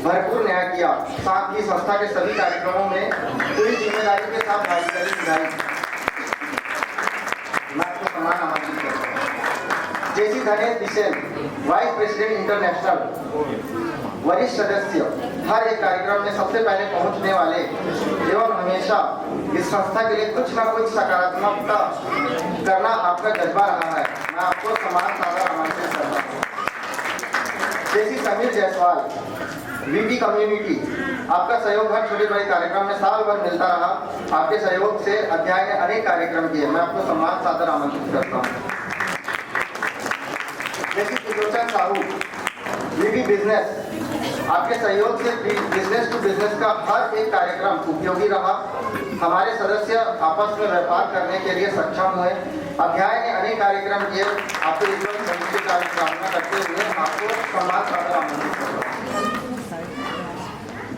भरपूर न्याय किया, साथ ही संस्था के सभी कार्यक्रमों में पूरी जिम्मेदारी के साथ भागीदारी निभाई, मैं आपको सम्मान आमंत्रित करता हूं। जेसी Dhanesh Bisen, vice president international, वरिष्ठ सदस्य, हर एक कार्यक्रम में सबसे पहले पहुंचने वाले एवं हमेशा इस संस्था के लिए कुछ न कुछ सकारात्मकता करना आपका जज्बा रहा है, मैं आपको सम्मान सादर आमंत्रित करता हूँ। जेसी समीर जायसवाल, VP कम्युनिटी, आपका सहयोग हर छोटे बड़े कार्यक्रम में साल भर मिलता रहा, आपके सहयोग से अध्याय ने अनेक कार्यक्रम किए, मैं आपको सम्मान सादर आमंत्रित करता हूँ। जेसी सुलोचन साहू, VP बिजनेस, आपके सहयोग से बिजनेस टू बिजनेस का हर एक कार्यक्रम उपयोगी रहा, हमारे सदस्य आपस में व्यापार करने के लिए सक्षम हुए। अध्याय ने अनेक कार्यक्रम किए। आपको ईश्वर भविष्य की कामना करते हुए आपको सम्मान सादर आमंत्रित करता हूं।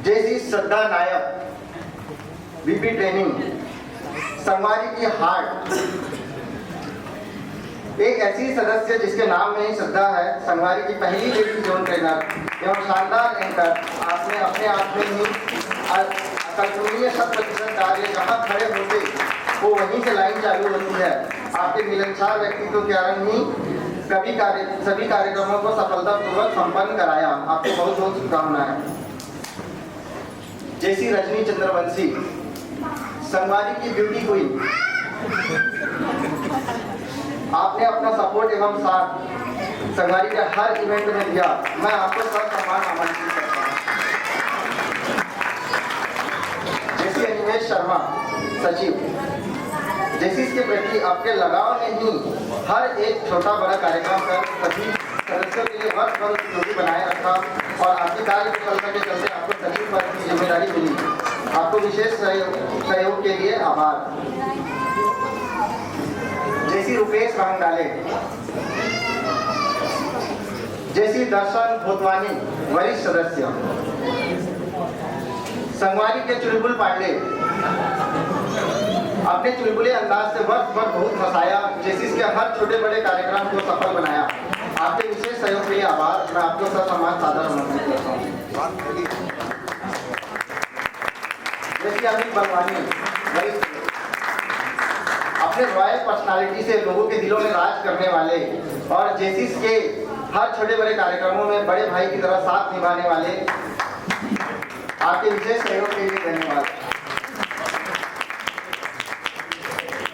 जैसी श्रद्धा नायक, बीपी ट्रेनिंग, संगवारी की हार्ट, एक ऐसी सदस्य जिसके नाम में ही श्रद्धा है, संगवारी की पहली लेडी जोन ट्रेनर एवं शानदार एंकर। आपने अपने आप में ही अकल्पनीय 100% कार्य जहाँ खड़े होते वो वहीं से लाइन चालू होती है। आपके मिलनसार व्यक्तित्व के कारण ही सभी कार्यक्रमों को सफलतापूर्वक संपन्न कराया। आपको बहुत बहुत शुभकामनाएं। जैसी रजनी चंद्रवंशी, संगवारी की ब्यूटी क्वीन, आपने अपना सपोर्ट एवं साथ संगवारी के हर इवेंट में दिया। मैं आपको सब सम्मान आमंत्रित करता हूँ। जैसे अनिमेश शर्मा, सचिव, जैसी इसके प्रति आपके लगाव ने ही हर एक छोटा बड़ा कार्यक्रम कर सभी सदस्यों के लिए वर्ष भर उपयोगी बनाए रखा और आपकी कार्य कुशलता के चलते आपको सचिव पद की जिम्मेदारी मिली। आपको विशेष सहयोग के लिए आभार। जैसी रुपेश रांगडाले, जैसी दर्शन भोतवानी, वरिष्ठ सदस्य, संगवारी के चुलबुल पांडे, अपने चुलबुले अंदाज से वर्ष भर बहुत हंसाया। जैसी इसके हर छोटे बड़े कार्यक्रम को सफल बनाया। आपके विशेष सहयोग के लिए आभार। मैं आपको ससम्मान सादर आमंत्रित करता हूँ। जैसी अमित बलवानी, वरिष्ठ, अपने रॉयल पर्सनालिटी से लोगों के दिलों में राज करने वाले और जेसिस के हर छोटे बड़े कार्यक्रमों में बड़े भाई की तरह साथ निभाने वाले, आपके विशेष सहयोग के लिए धन्यवाद।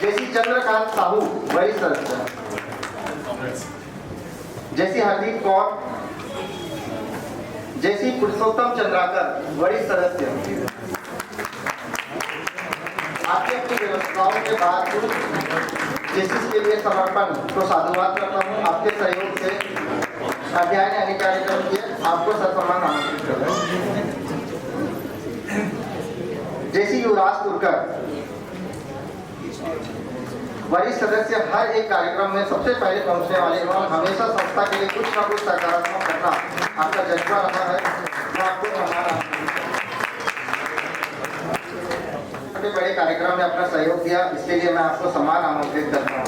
जैसी चंद्रकांत साहू, वरिष्ठ सदस्य, जैसी हरदीप कौर, जैसी पुरुषोत्तम चंद्राकर, वरिष्ठ सदस्य, आपकी अपनी व्यवस्थाओं के बावजूद जेसिस के लिए समर्पण को साधुवाद करता हूँ। आपके सहयोग से अध्याय ने अनेक कार्यक्रम किए। आपको ससम्मान आमंत्रित करता हूँ। जैसी युवराज तुरकर, वरिष्ठ सदस्य, हर एक कार्यक्रम में सबसे पहले पहुंचने वाले एवं हमेशा संस्था के लिए कुछ न कुछ सकारात्मक करना आपका जज्बा रहा है। मैं आपको सम्मान बड़े कार्यक्रम में अपना सहयोग दिया, इसके लिए मैं आपको सम्मान आमंत्रित करता हूँ।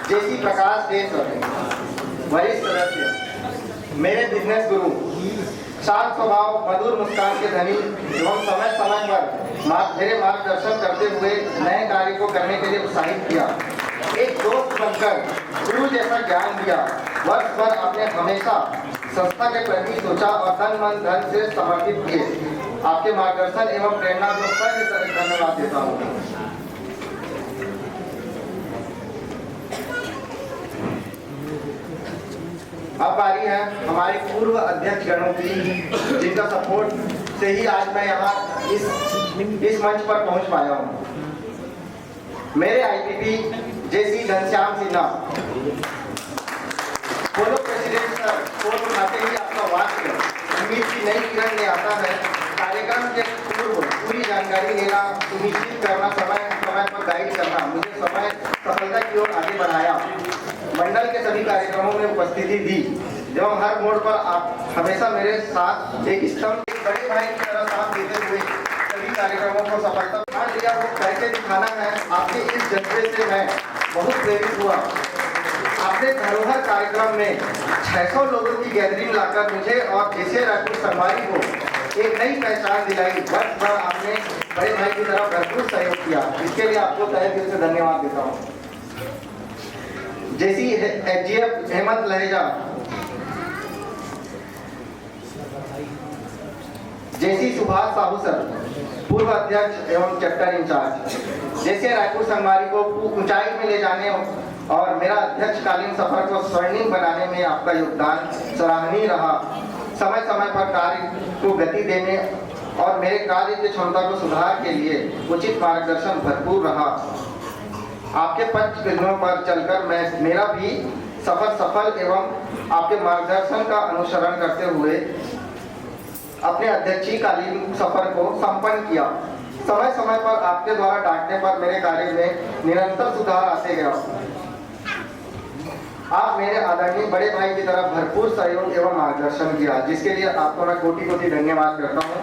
जैसी प्रकाश देश, वरिष्ठ सदस्य, मेरे बिजनेस गुरु, शांत स्वभाव, मधुर मुस्कान के धनी एवं समय समय पर मेरे मार्गदर्शन करते हुए नए कार्य को करने के लिए उत्साहित किया। एक दोस्त बनकर गुरु जैसा ज्ञान दिया। वर्ष भर आपने हमेशा संस्था के प्रति सोचा और तन मन धन से समर्पित किए। आपके मार्गदर्शन एवं प्रेरणा को धन्यवाद देता हूँ। अब बारी है हमारे पूर्व अध्यक्ष गणों की, जिनका सपोर्ट से ही आज मैं यहाँ इस मंच पर पहुँच पाया हूँ। मेरे आईपीपी जैसी घनश्याम सिन्हा, बोलो प्रेसिडेंट सर, फोन उठाते ही आपका वाक्य उम्मीद की नई किरण ले आता है। कार्यक्रम के पूर्व पूरी जानकारी लेना, सुनिश्चित करना, समय पर गाइड करना, मुझे समय सफलता की ओर आगे बढ़ाया। मंडल के सभी कार्यक्रमों में उपस्थिति दी एवं हर मोड़ पर आप हमेशा मेरे साथ एक स्तंभ, एक बड़े भाई की तरह साथ देते हुए सभी कार्यक्रमों को सफलता मान लिया। वो करके दिखाना है। आपके इस जज्बे से मैं बहुत प्रेरित हुआ। आपने धरोहर कार्यक्रम में 600 लोगों की गैदरिंग लाकर मुझे और जैसे रायपुर संगवारी को एक नई पहचान दिलाई। वर्ष भर आपने बड़े भाई की तरह भरपूर सहयोग किया, इसके लिए आपको तहे दिल से धन्यवाद देता हूँ। जैसी एचजीएफ हेमंत लहेजा, जैसी सुभाष साहू सर, पूर्व अध्यक्ष एवं चैप्टर इंचार्ज, जैसे रायपुर संगवारी को ऊंचाई में ले जाने और मेरा अध्यक्षकालीन सफर को स्वर्णिम बनाने में आपका योगदान सराहनीय रहा। समय समय पर कार्य को गति देने और मेरे कार्य की क्षमता को सुधार के लिए उचित मार्गदर्शन भरपूर रहा। आपके पंच कदमों पर चलकर मेरा भी सफर सफल एवं आपके मार्गदर्शन का अनुसरण करते हुए अपने अध्यक्षीकालीन सफर को संपन्न किया। समय समय पर आपके द्वारा डांटने पर मेरे कार्य में निरंतर सुधार आते गया। आप मेरे आदरणीय बड़े भाई की तरफ भरपूर सहयोग एवं मार्गदर्शन किया, जिसके लिए आपको मैं कोटि कोटि धन्यवाद करता हूँ।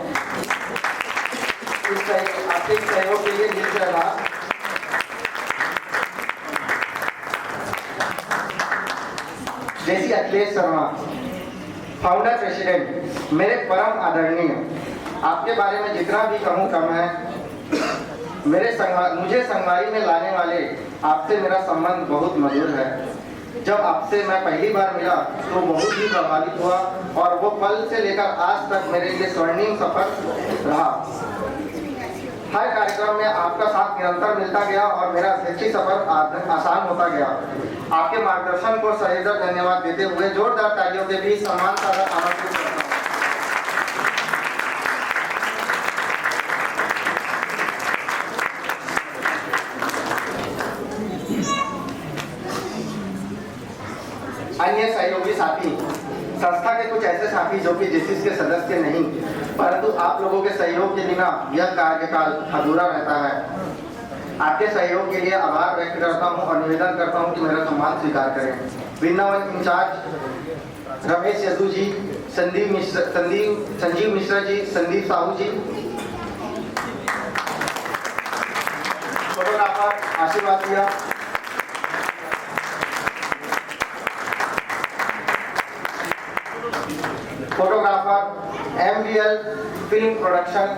आपके सहयोग के लिए दिल से आभार। जैसी अखिलेश शर्मा, फाउंडर प्रेसिडेंट, मेरे परम आदरणीय, आपके बारे में जितना भी कहूँ कम है। मुझे संगवारी में लाने वाले आपसे मेरा संबंध बहुत मधुर है। जब आपसे मैं पहली बार मिला तो बहुत ही प्रभावित हुआ और वो पल से लेकर आज तक मेरे लिए स्वर्णिम सफर रहा। हर कार्यक्रम में आपका साथ निरंतर मिलता गया और मेरा अध्यक्षीय सफर आसान होता गया। आपके मार्गदर्शन को सहेजर धन्यवाद देते हुए जोरदार तालियों के बीच सम्मान सागर आमंत्रित करता हूं। अन्य सहयोगी साथी, संस्था के कुछ ऐसे साथी जो कि जेसीसी के सदस्य नहीं, परंतु आप लोगों के सहयोग के बिना यह कार्यकाल अधूरा रहता है। आपके सहयोग के लिए आभार व्यक्त करता हूं और निवेदन करता हूं कि मेरा सम्मान स्वीकार करें। वृंदावन इंचार्ज रमेश यदू जी, संजीव मिश्रा जी, संदीप साहू जी, फोटोग्राफर आशीर्वाद दिया, फोटोग्राफर MBL फिल्म प्रोडक्शन,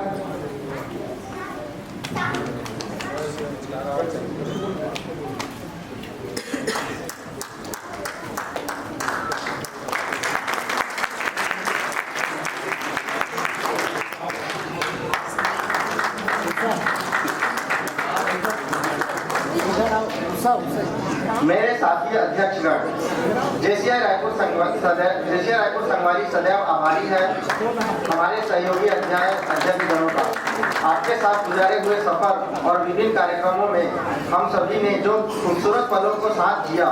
मेरे साथी अध्यक्षगण, जेसीआई रायपुर संगवारी सदैव आभारी है हमारे सहयोगी अध्यक्षगणों का। आपके साथ गुजारे हुए सफर और विभिन्न कार्यक्रमों में हम सभी ने जो खूबसूरत पलों को साथ जिया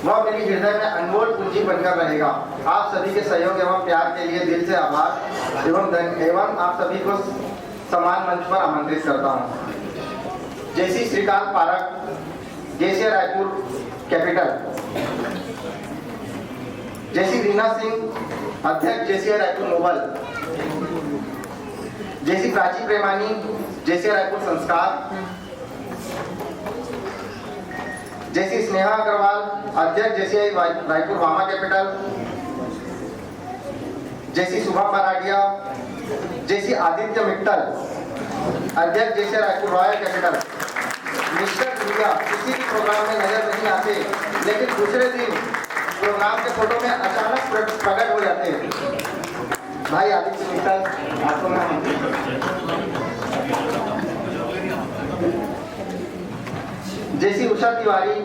वह मेरी हृदय में अनमोल पूंजी बनकर रहेगा। आप सभी के सहयोग एवं प्यार के लिए दिल से आभार एवं आप सभी को समान मंच पर आमंत्रित करता हूँ। JC Shrikant Parak, JCI Raipur capital, JC Reena Singh, अध्यक्ष जेसीआई रायपुर नोबल, जैसी प्राची प्रेमानी, जेसीआई रायपुर संस्कार, जैसी स्नेहा अग्रवाल, अध्यक्ष जेसीआई रायपुर वामा कैपिटल, जैसी सुभा मराठिया, जैसी आदित्य मित्तल, अध्यक्ष JCI Raipur royal capital. Mister Priya किसी भी प्रोग्राम में नजर नहीं आते, लेकिन दूसरे दिन प्रोग्राम के फोटो में अचानक प्रकट हो जाते हैं। भाई आदित्य मित्तल, आपको मैं जैसी उषा तिवारी,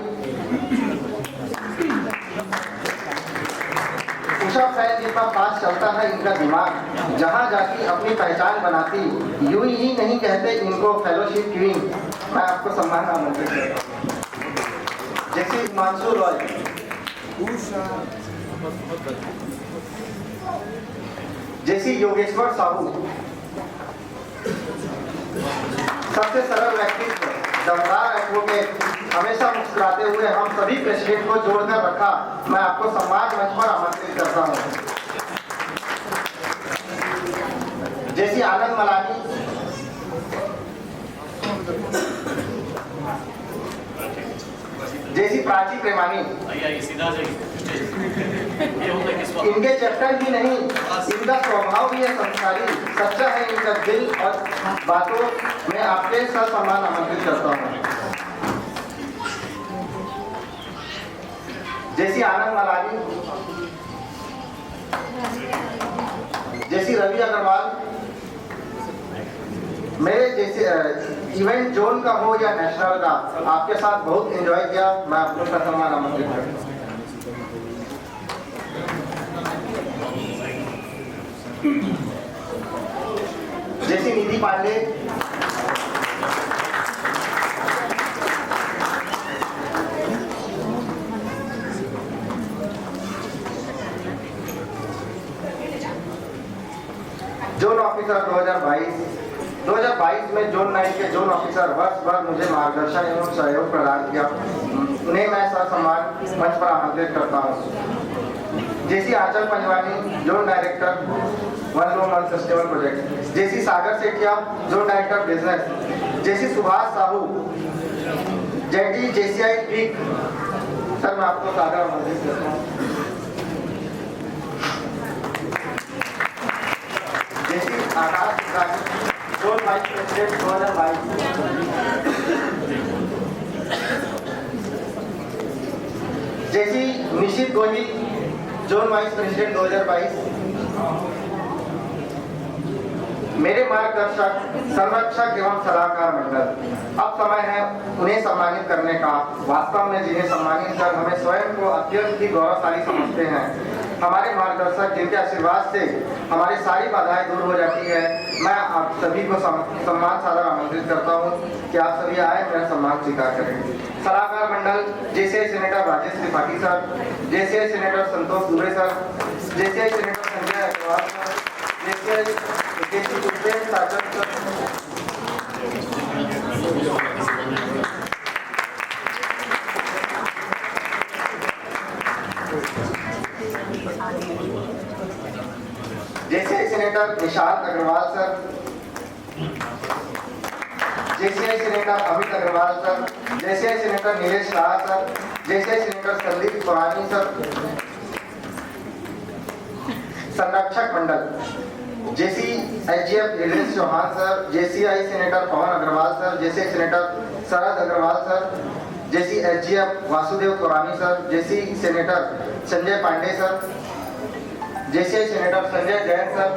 उषा फैन जितना फास्ट चलता है इनका दिमाग, जहां जाती अपनी पहचान बनाती, यूं ही नहीं कहते इनको फेलोशिप क्वीन। मैं आपको सम्मान आमंत्रित करता हूं। जैसे हिमांशु रॉय, जैसी योगेश्वर साहू, सबसे सरल व्यक्तित्व, दमदार एडवोकेट, हमेशा मुस्कुराते हुए हम सभी प्रेसिडेंट को जोड़कर रखा। मैं आपको सम्मान मंच पर आमंत्रित करता हूं। जैसी आनंद मलानी, जैसी प्राची प्रेमानी, इनके चैप्टर भी नहीं, इनका स्वभाव भी है संस्कारी, सच्चा है इनका दिल और बातों में आपके ससम्मान आमंत्रित करता हूँ। जैसी आनंद मलानी, जैसी रवि अग्रवाल, मेरे जैसे इवेंट जोन का हो या नेशनल का, आपके साथ बहुत एंजॉय किया। मैं आपको ससम्मान आमंत्रित करता हूँ। जैसी निधि पांडे, ऑफिसर 2022 में जोन 9 के जोन ऑफिसर वर्ष भर मुझे मार्गदर्शन एवं सहयोग प्रदान किया, उन्हें मैं ससम्मान मंच पर आमंत्रित करता हूँ। जैसी आंचल पंजवानी जोन डायरेक्टर वन लो वन सस्टेनेबल प्रोजेक्ट, जैसी सागर सेठिया जोन डायरेक्टर बिजनेस, जैसी Subhash Sahu JD JCI peak. Sir मैं आपको सागर आमंत्रित करता हूँ। जैसी Akash Tripathi zone vice president 2022, जैसी निशित गोहिल जोन वाइस प्रेसिडेंट 2022, मेरे मार्गदर्शक संरक्षक एवं सलाहकार मंडल। अब समय है उन्हें सम्मानित करने का। वास्तव में जिन्हें सम्मानित कर हमें स्वयं को अत्यंत ही गौरवशाली समझते हैं। हमारे मार्गदर्शक जिनके आशीर्वाद से हमारी सारी बाधाएं दूर हो जाती है। मैं आप सभी को सम्मान सादर आमंत्रित करता हूं कि आप सभी आए, मेरा सम्मान स्वीकार करें। सलाहकार मंडल जैसे सेनेटर राजेश त्रिपाठी सर, जैसे सेनेटर संतोष दुबे सर, जैसे सेनेटर संजय अग्रवाल सर, जैसे जैसे सेनेटर निशांत अग्रवाल सर, जैसे सेनेटर अमित अग्रवाल सर, जैसे सेनेटर नीलेश शाह सर, जैसे सेनेटर संदीप सोरानी सर। संरक्षक मंडल जैसी HGF Nilesh Chauhan sir, JCI senator Pawan Agarwal sir, जैसे सेनेटर शरद अग्रवाल सर, जैसी एचजीएफ वासुदेव तोरानी सर, जैसी सेनेटर संजय पांडे सर, जैसे सेनेटर संजय जैन सर।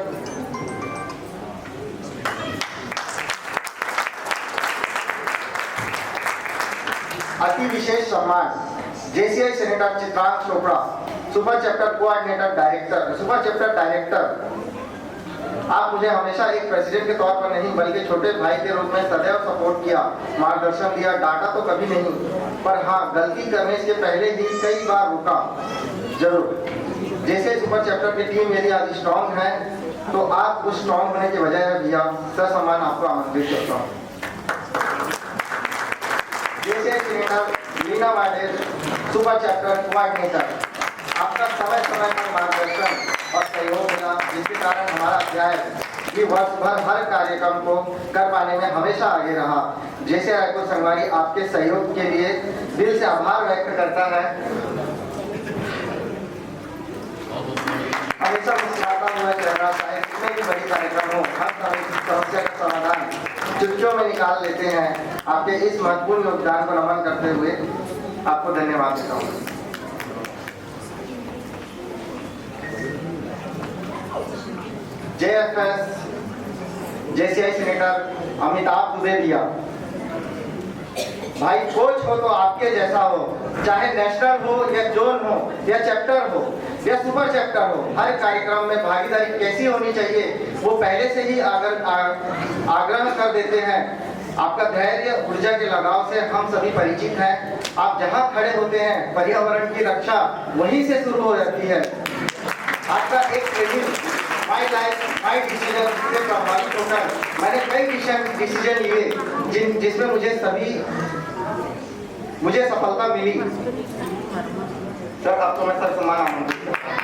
अति विशेष सम्मान JCI senator Chitrang Chopra, super chapter coordinator director, super chapter director. आप मुझे हमेशा एक प्रेसिडेंट के तौर पर नहीं बल्कि छोटे भाई के रूप में सदैव सपोर्ट किया, मार्गदर्शन दिया, डांटा तो कभी नहीं, पर हाँ गलती करने से पहले ही कई बार रुका जरूर। जैसे सुपर चैप्टर की टीम यदि आज स्ट्रॉन्ग है तो आप उस स्ट्रॉन्ग होने की वजह है भैया, ससम्मान आपको आमंत्रित करता हूँ। JC senator Leena Wadel super chapter coordinator, आपका समय समय पर मार्गदर्शन और सहयोग मिला, जिसके कारण हमारा अध्याय भी वर्ष भर हर कार्यक्रम को कर पाने में हमेशा आगे रहा। जैसे रायपुर संगवारी आपके सहयोग के लिए दिल से आभार व्यक्त करता है। हमेशा मुस्कुराता हुआ चेहरा, चाहे कितने भी बड़ी कार्यक्रम हो, हर समस्या का समाधान चुटकियों में निकाल लेते हैं। आपके इस महत्वपूर्ण योगदान को नमन करते हुए आपको धन्यवाद देता हूँ। GFS JCI senator Amitabh Dubey भैया, भाई कोच हो तो आपके जैसा हो, चाहे नेशनल हो या जोन हो या चैप्टर हो या सुपर चैप्टर हो, हर कार्यक्रम में भागीदारी कैसी होनी चाहिए वो पहले से ही आग्रह कर देते हैं। आपका धैर्य ऊर्जा के लगाव से हम सभी परिचित हैं। आप जहां खड़े होते हैं पर्यावरण की रक्षा वहीं से शुरू हो जाती है। आपका एक training my life my decision से प्रभावित होकर मैंने कई डिसीजन लिए जिसमें मुझे सफलता मिली। सर आपको मैं सर सम्मान आमंत्रित करता हूं।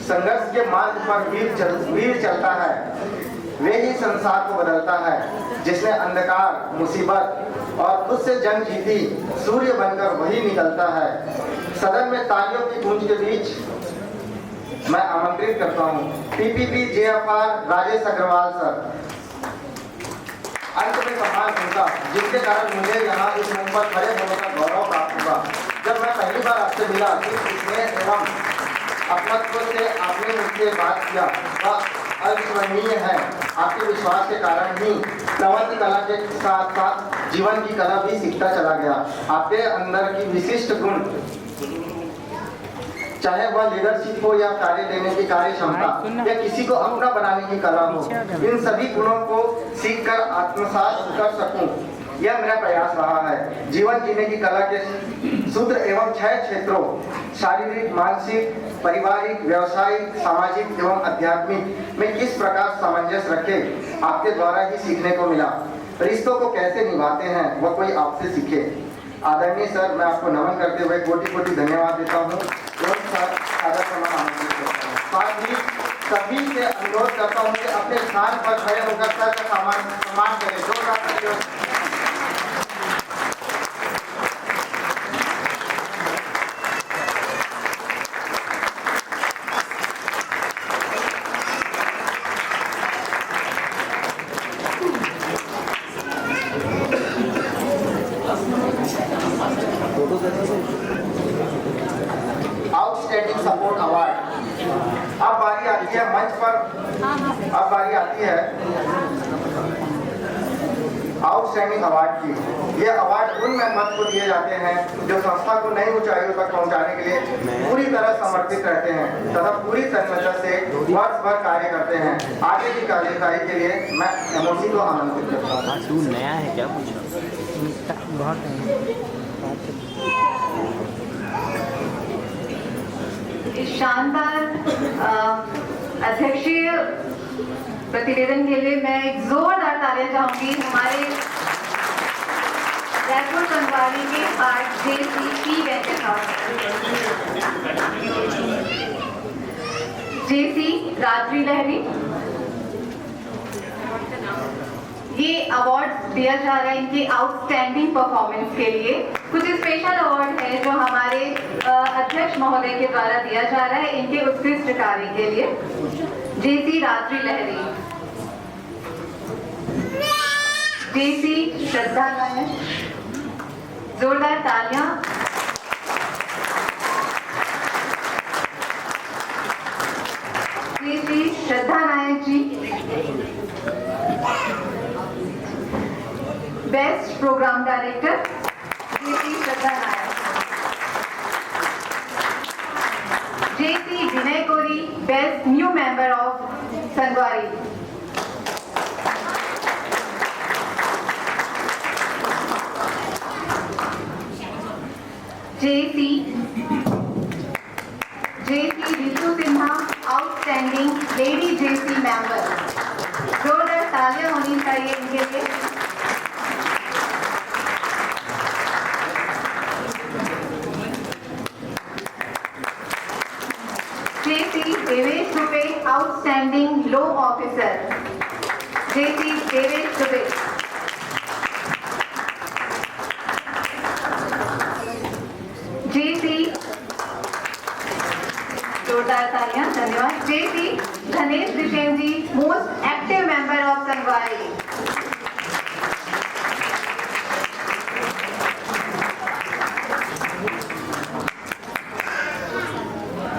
संघर्ष के मार्ग पर वीर चलता है, वे ही संसार को बदलता है। जिसने अंधकार मुसीबत और उससे जंग जीती, सूर्य बनकर वही निकलता है। सदन में तालियों की गूंज के बीच मैं आमंत्रित करता हूँ PPP JFR Rajesh Agarwal sir. अंत में सम्मान उनका जिसके कारण मुझे यहाँ इस मंच पर खड़े होने का गौरव प्राप्त हुआ। जब मैं पहली बार आपसे मिला कि स्नेह एवं अपनत्व से आपने मुझसे बात किया, वह अविस्मरणीय है। आपके विश्वास के कारण ही प्रबंध कला के साथ साथ जीवन की कला भी सीखता चला गया। आपके अंदर की विशिष्ट गुण, चाहे वह लीडरशिप हो या कार्य देने की कार्य क्षमता या किसी को अपना बनाने की कला हो, इन सभी गुणों को सीखकर आत्मसात कर सकूं, यह मेरा प्रयास रहा है। जीवन जीने की कला के सूत्र एवं 6 क्षेत्रों शारीरिक, मानसिक, पारिवारिक, व्यावसायिक, सामाजिक एवं आध्यात्मिक में किस प्रकार सामंजस्य रखे, आपके द्वारा ही सीखने को मिला। रिश्तों को कैसे निभाते हैं वह कोई आपसे सीखे। आदरणीय सर, मैं आपको नमन करते हुए कोटि कोटि धन्यवाद देता हूँ एवं सादर सम्मान आमंत्रित करता हूँ। साथ ही सभी से अनुरोध करता हूँ कि अपने स्थान पर खड़े होकर सर का सम्मान करें। जोरदार आउटस्टैंडिंग सपोर्ट अवार्ड। अब बारी आती है मंच पर, अब बारी आती है आउटस्टैंडिंग अवार्ड की। ये अवार्ड उन मेंबर्स को दिए जाते हैं जो संस्था को नई ऊंचाइयों तक पहुंचाने के लिए पूरी तरह समर्पित रहते हैं तथा पूरी तन्मयता से वर्ष भर कार्य करते हैं। आगे की कार्यवाही के लिए मैं एमओसी को आमंत्रित करता हूँ। नया है क्या कुछ? इस शानदार अध्यक्षीय प्रतिवेदन के लिए मैं एक जोरदार तालियां चाहूंगी हमारे रायपुर संगवारी के जेसी रात्रि लहरी। ये अवार्ड दिया जा रहा है इनके आउटस्टैंडिंग परफॉर्मेंस के लिए। कुछ स्पेशल अवार्ड है जो हमारे अध्यक्ष महोदय के द्वारा दिया जा रहा है इनके उत्कृष्ट कार्य के लिए। जेसी रात्रि लहरी, जेसी श्रद्धा नायक, जोरदार तालियां। JC Shraddha Nayak ji best programme director, JC Shraddha Nayak. JC Vinay Kori best new member of Sangwari. JC Ritu Sinha outstanding lady JC member. जोरदार तालियां होनी चाहिए इनके लिए। JC Devesh Dubey outstanding LO officer. JC Devesh Dubey. JC जोरदार तालियां, धन्यवाद। JC Dhanesh Bisen ji most active member of Sangwari.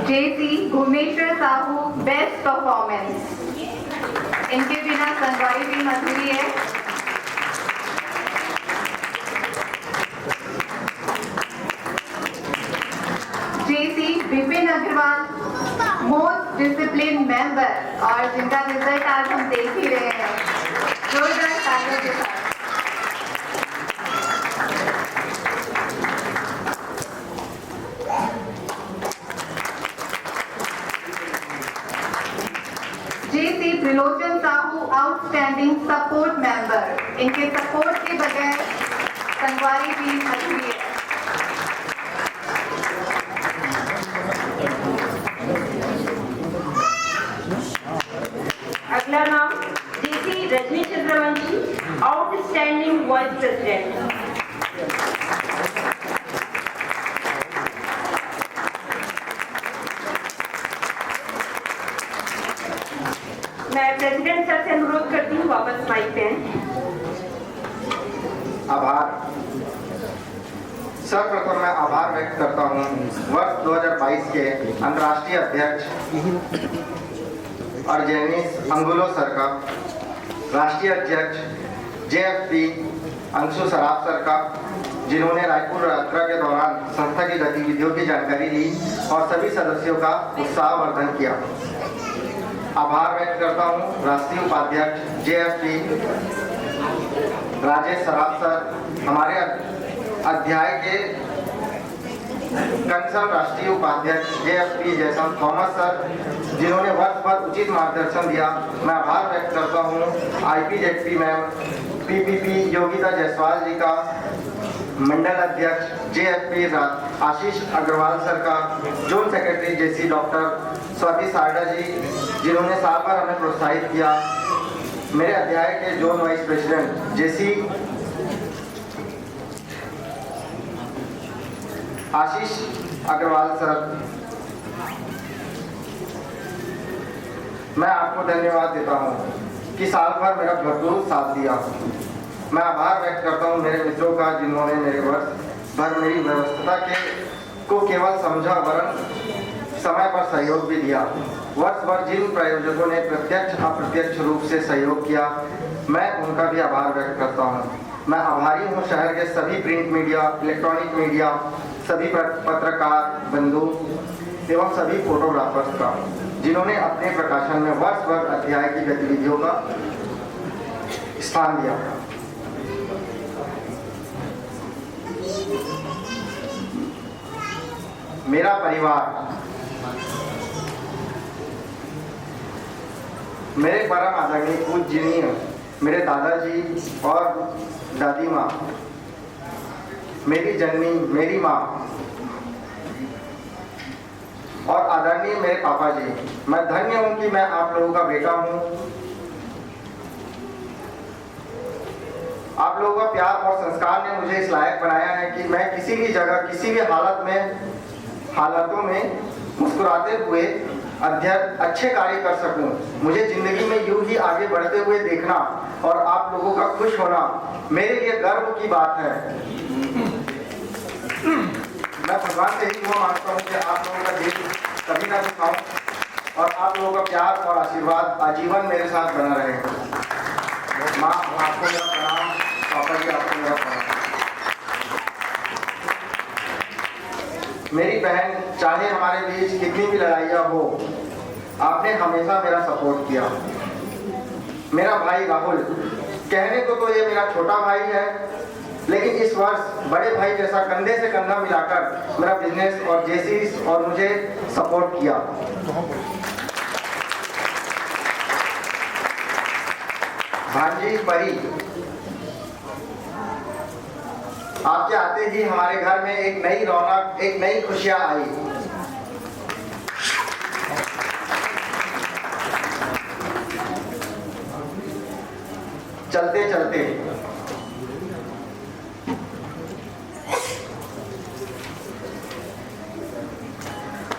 JC Bhubaneswar Sahu best performance. इनके बिना संगवारी टीम अधूरी है। JC Vipin Agarwal most discipline member और जिनका रिजल्ट आज हम देख ही रहे हैं। जोरदार तालियों के साथ। JC Trilochan Sahu outstanding support member. इनके सपोर्ट के बगैर संगवारी टीम अधूरी है। अगला नाम JC Rajni Chandravanshi outstanding vice president. मैं प्रेसिडेंट सर से अनुरोध करती हूँ वापस माइक पे आएं। आभार। सर्वप्रथम मैं आभार व्यक्त करता हूँ वर्ष 2022 के अंतर्राष्ट्रीय अध्यक्ष और जैनिस अंगुलो सर का, राष्ट्रीय अध्यक्ष JFP अंशु सराफ सर का, जिन्होंने रायपुर यात्रा के दौरान संस्था की गतिविधियों की जानकारी ली और सभी सदस्यों का उत्साहवर्धन किया। आभार व्यक्त करता हूँ राष्ट्रीय उपाध्यक्ष JFP राजेश सराफ सर, हमारे अध्याय के कंसर्न राष्ट्रीय उपाध्यक्ष JFP जयसंत थॉमस सर, जिन्होंने वर्ष भर उचित मार्गदर्शन दिया। मैं आभार व्यक्त करता हूँ IPZP ma'am, PPP Yogita Jaiswal ji का, मंडल अध्यक्ष JFP आशीष अग्रवाल सर का, zone secretary JC doctor Swati Sarda ji, जिन्होंने साल भर हमें प्रोत्साहित किया। मेरे अध्याय के zone vice president JC Ashish Agarwal sir, मैं आपको धन्यवाद देता हूं कि साल भर मेरा भरपूर साथ दिया। मैं आभार व्यक्त करता हूं मेरे मित्रों का, जिन्होंने मेरे वर्ष भर मेरी व्यवस्था को केवल समझा वरन समय पर सहयोग भी दिया। वर्ष भर जिन प्रायोजकों ने प्रत्यक्ष अप्रत्यक्ष रूप से सहयोग किया, मैं उनका भी आभार व्यक्त करता हूं। मैं आभारी हूं शहर के सभी प्रिंट मीडिया, इलेक्ट्रॉनिक मीडिया, सभी पत्रकार बंधु एवं सभी फोटोग्राफर्स का, जिन्होंने अपने प्रकाशन में वर्ष भर अध्याय की गतिविधियों का स्थान दिया। मेरा परिवार, मेरे परम आदरणीय पूजनीय मेरे दादाजी और दादी माँ, मेरी जननी, मेरी माँ और आदरणीय मेरे पापा जी, मैं धन्य हूँ कि मैं आप लोगों का बेटा हूँ। आप लोगों का प्यार और संस्कार ने मुझे इस लायक बनाया है कि मैं किसी भी जगह, किसी भी हालातों में मुस्कुराते हुए अच्छे कार्य कर सकूं। मुझे जिंदगी में यूं ही आगे बढ़ते हुए देखना और आप लोगों का खुश होना मेरे लिए गर्व की बात है। मैं भगवान से ही दुआ मांगता हूं कि आप लोगों का दिल कभी ना दुखाऊं और आप लोगों का प्यार और आशीर्वाद आजीवन मेरे साथ बना रहे। माँ आपको मेरा प्रणाम, पापा जी आपको मेरा प्रणाम। मेरी बहन, चाहे हमारे बीच कितनी भी लड़ाइयाँ हो, आपने हमेशा मेरा सपोर्ट किया। मेरा भाई राहुल, कहने को तो ये मेरा छोटा भाई है, लेकिन इस वर्ष बड़े भाई जैसा कंधे से कंधा मिलाकर मेरा बिजनेस और जेसीस और मुझे सपोर्ट किया। भांजी परी, आपके आते ही हमारे घर में एक नई रौनक, एक नई खुशियां आई। चलते चलते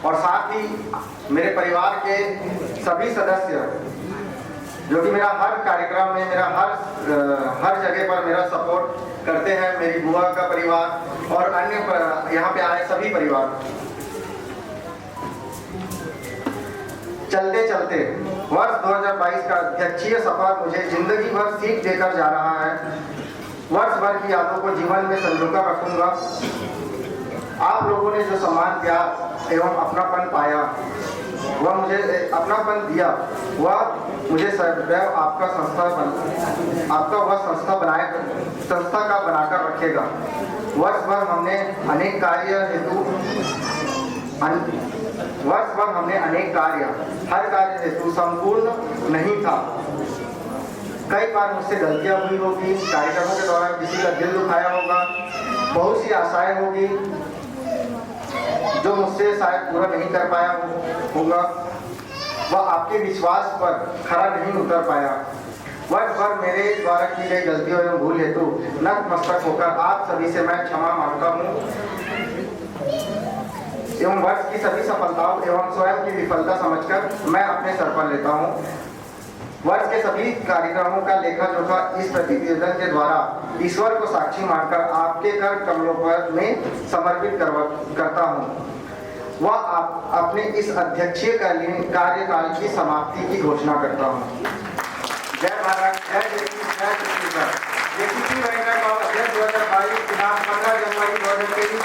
और साथ ही मेरे परिवार के सभी सदस्य, जो कि मेरा हर कार्यक्रम में, मेरा हर जगह पर मेरा सपोर्ट करते हैं, मेरी बुआ का परिवार और अन्य यहाँ पे आए सभी परिवार। चलते चलते वर्ष 2022 का अध्यक्षीय सफर मुझे जिंदगी भर सीख देकर जा रहा है। वर्ष भर की यादों को जीवन में संजोकर रखूंगा। आप लोगों ने जो सम्मान, प्यार एवं अपनापन पाया, वह मुझे अपनापन दिया, वह मुझे सदैव आपका संस्था का बनाकर रखेगा। वर्ष भर हमने अनेक कार्य हर कार्य हेतु संपूर्ण नहीं था। कई बार मुझसे गलतियां हुई होगी, कार्यक्रमों के दौरान किसी का दिल दुखाया होगा, बहुत सी आशाएं होगी जो मुझसे शायद पूरा नहीं कर पाया होगा, वह आपके विश्वास पर खरा नहीं उतर पाया। वर्ष भर मेरे द्वारा की गई गलतियों एवं भूल हेतु नतमस्तक होकर आप सभी से मैं क्षमा मांगता हूँ एवं वर्ष की सभी सफलताओं एवं स्वयं की विफलता समझकर मैं अपने सर पर लेता हूँ। वर्ष के सभी कार्यक्रमों का लेखा जोखा इस प्रतिवेदन के द्वारा ईश्वर को साक्षी मानकर आपके कर कमलों पर में समर्पित करता हूँ। व अपने इस अध्यक्षीय कार्यकाल की समाप्ति की घोषणा करता हूँ। जय भारत, जय जेसी, जय छत्तीसगढ़। जेसीसी वेंकट राव अध्यक्ष 2022 दिनांक 15 जनवरी 2023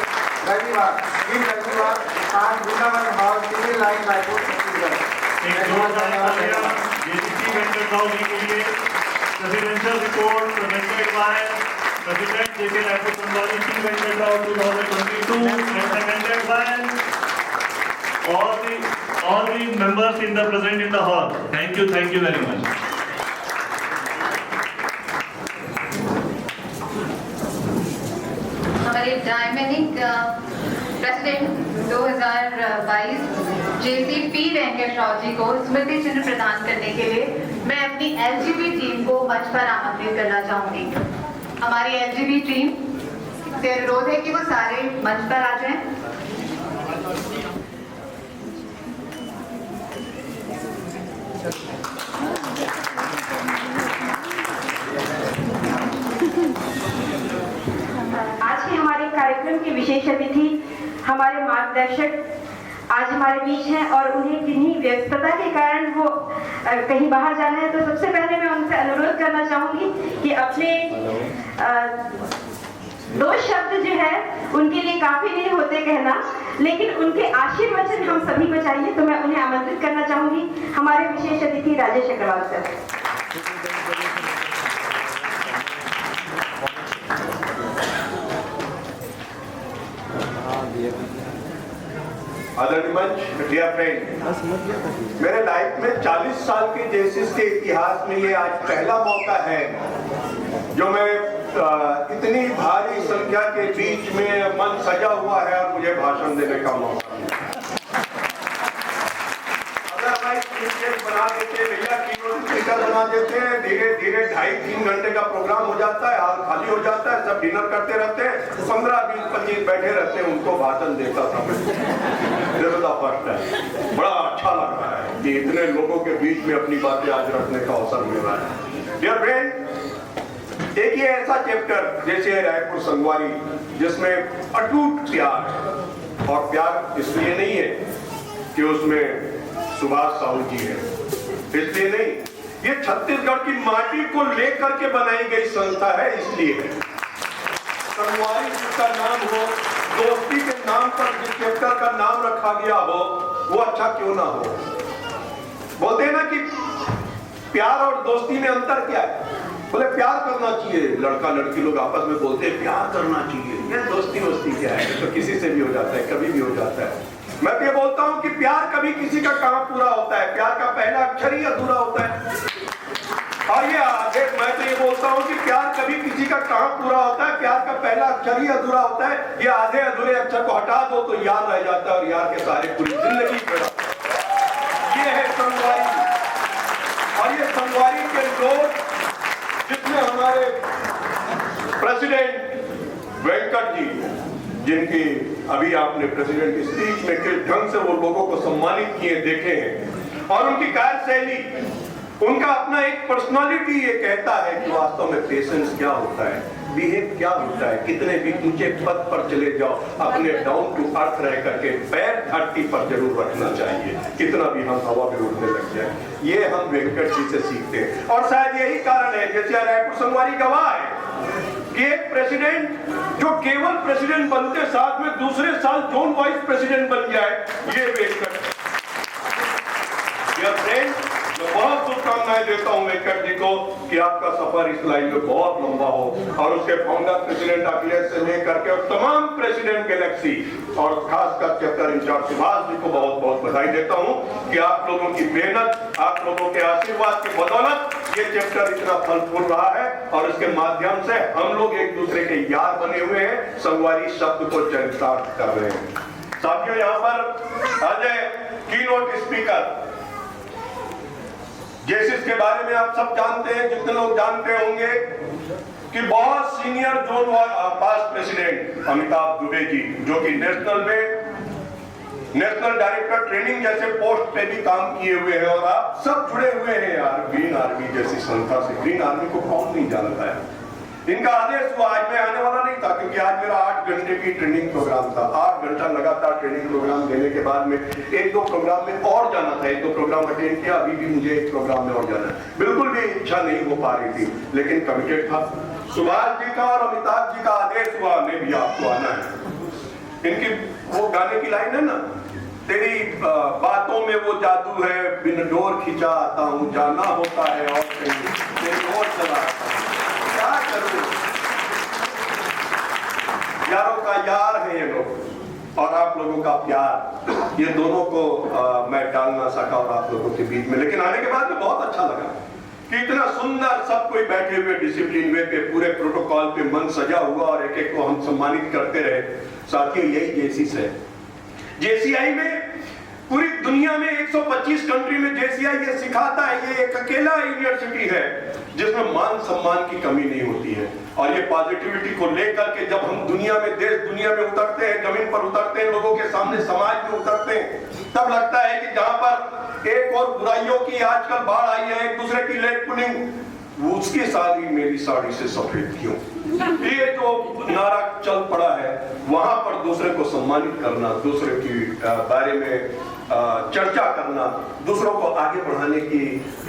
रविवार, दिन रविवार, स्थान Vrindavan hall, civil line, Raipur, Chhattisgarh. JCC Venkat Rao ji के लिए presidential report presented by President JK Raipur Sanwari P. Venkata Rao 2022 and seconded by all the members in the present in the hall. Thank you very much. हमारे dynamic president 2022 JCP Venkat Rao जी को स्मृति चिन्ह प्रदान करने के लिए मैं अपनी LGB टीम को मंच पर आमंत्रित करना चाहूंगी। हमारी LGB टीम से अनुरोध है कि वो सारे मंच पर आ जाएं। आज के हमारे कार्यक्रम के विशेष अतिथि हमारे मार्गदर्शक आज हमारे बीच हैं और उन्हें किन्हीं व्यस्तता के कारण वो कहीं बाहर जाना है, तो सबसे पहले मैं उनसे अनुरोध करना चाहूंगी कि अपने 2 शब्द जो है उनके लिए काफी नहीं होते कहना, लेकिन उनके आशीर्वचन हम सभी को चाहिए, तो मैं उन्हें आमंत्रित करना चाहूंगी। हमारे विशेष अतिथि राजेश अग्रवाल सर। आदरणीय मंच, डियर फ्रेंड, मेरे लाइफ में 40 साल के जेसीस के इतिहास में ये आज पहला मौका है जो मैं इतनी भारी संख्या के बीच में मन सजा हुआ है और मुझे भाषण देने का मौका मिला। बना देते भैया, कीनोट स्पीकर बना देते हैं, धीरे धीरे 2.5-3 घंटे का प्रोग्राम हो जाता है, हाल खाली हो जाता है, सब डिनर करते रहते हैं, 15-20-25 बैठे रहते हैं, उनको भाषण देता था मैं। फर्स्ट है, बड़ा अच्छा लग रहा है कि इतने लोगों के बीच में अपनी बातें आज रखने का अवसर मिल रहा है। डियर फ्रेंड, एक ये ऐसा चैप्टर जैसे रायपुर संगवारी जिसमें अटूट प्यार, और प्यार इसलिए नहीं है कि उसमें सुभाष साहू जी है, इसलिए नहीं, ये छत्तीसगढ़ की माटी को लेकर के बनाई गई संस्था है, इसलिए संगवारी जिसका नाम हो, दोस्ती के नाम पर जिस चैप्टर का नाम रखा गया हो, वो अच्छा क्यों ना हो। बोलते हैं ना कि प्यार और दोस्ती में अंतर क्या है, बोले प्यार करना चाहिए, लड़का लड़की लोग आपस में बोलते हैं प्यार करना चाहिए, ये दोस्ती वोस्ती क्या है, तो किसी से भी हो जाता है, कभी भी हो जाता है। मैं तो ये बोलता हूं कि प्यार कभी किसी का काम पूरा होता है, प्यार का पहला अक्षर ही अधूरा होता है, और ये आगे मैं तो ये बोलता हूं कि प्यार कभी किसी का काम पूरा होता है, प्यार का पहला अक्षर ही अधूरा होता है, ये आधे अधूरे अक्षर को हटा दो तो यार रह जाता है, और यार के सारे पूरी जिंदगी खड़ा। ये है संगवारी, और ये संगवारी के लोग जिसमें हमारे प्रेसिडेंट वेंकट जी, जिनकी अभी आपने प्रेसिडेंट की स्पीच में किस ढंग से वो लोगों को सम्मानित किए देखे हैं, और उनकी कार्यशैली, उनका अपना एक पर्सनालिटी ये कहता है कि वास्तव में पेशेंस क्या होता है, बिहेव क्या होता है, कितने भी ऊंचे पद पर चले जाओ, अपने डाउन टू अर्थ रह करके पैर धरती पर जरूर रखना चाहिए, कितना भी हम हवा में उड़ने लग जाए। ये हम वेंकट जी से सीखते हैं, और शायद यही कारण है, जैसे रायपुर संगवारी गवाह है कि एक प्रेसिडेंट जो केवल प्रेसिडेंट बनते साथ में दूसरे साल जोन वाइस प्रेसिडेंट बन जाए, ये वेंकट। मैं बहुत शुभकामनाएं देता हूं वेंकट जी को कि आपका सफर इस लाइन में बहुत लंबा हो, और उसके फाउंडर प्रेसिडेंट अखिलेश से लेकर के और तमाम प्रेसिडेंट गैलेक्सी, और खासकर चैप्टर इंचार्ज सुभाष जी को बहुत बहुत बधाई देता हूं कि आप लोगों की मेहनत, आप लोगों के आशीर्वाद की बदौलत ये चैप्टर इतना फल फूल रहा है, और इसके माध्यम से हम लोग एक दूसरे के यार बने हुए हैं, संगवारी शब्द को चरितार्थ कर रहे हैं। साथियों, यहाँ पर अजय कीनोट स्पीकर जेसिस के बारे में आप सब जानते हैं, जितने लोग जानते होंगे कि बहुत senior zone past president Amitabh Dubey ji, जो कि नेशनल डायरेक्टर ट्रेनिंग जैसे पोस्ट पे भी काम किए हुए हैं, और आप सब जुड़े हुए हैं यार ग्रीन आर्मी जैसी संस्था से। ग्रीन आर्मी को कौन नहीं जानता है, इनका आदेश हुआ, आज मैं आने वाला नहीं था क्योंकि आज मेरा 8 घंटे की ट्रेनिंग प्रोग्राम था। 8 घंटा लगातार ट्रेनिंग प्रोग्राम देने के बाद में 1-2 प्रोग्राम में और जाना था, 1-2 प्रोग्राम अटेंड किया, अभी भी मुझे एक प्रोग्राम में और जाना है। बिल्कुल भी इच्छा नहीं हो पा रही थी, लेकिन कमिटेड था। सुभाष जी का और अमिताभ जी का आदेश हुआ, नहीं भैया आपको आना है। इनकी वो गाने की लाइन है ना, तेरी बातों में वो जादू है, बिन डोर खिंचा आता हूँ, जाना होता है और कहीं तेरी ओर चला आता हूँ, क्या करूं। यारों का यार है ये लोग और आप लोगों का प्यार, ये दोनों को मैं डाल ना सका और आप लोगों के बीच में, लेकिन आने के बाद में बहुत अच्छा लगा कि इतना सुंदर सब कोई बैठे हुए डिसिप्लिन वे पे, पूरे प्रोटोकॉल पे मन सजा हुआ और एक एक को हम सम्मानित करते रहे। साथियों, यही जेसीस है। जेसीआई में पूरी दुनिया में 125 कंट्री में जेसीआई ये सिखाता है, ये एक अकेला यूनिवर्सिटी है जिसमें मान सम्मान की कमी नहीं होती है। और ये पॉजिटिविटी को लेकर के जब हम दुनिया में, देश दुनिया में उतरते हैं, जमीन पर उतरते हैं, लोगों के सामने समाज में उतरते हैं, तब लगता है कि जहां पर एक और बुराइयों की आजकल बाढ़ आई है, एक दूसरे की लेग पुलिंग, उसकी साड़ी मेरी साड़ी से सफेद क्यों, ये जो नारा चल पड़ा है, वहां पर दूसरे को सम्मानित करना, दूसरे की बारे में चर्चा करना, दूसरों को आगे बढ़ाने की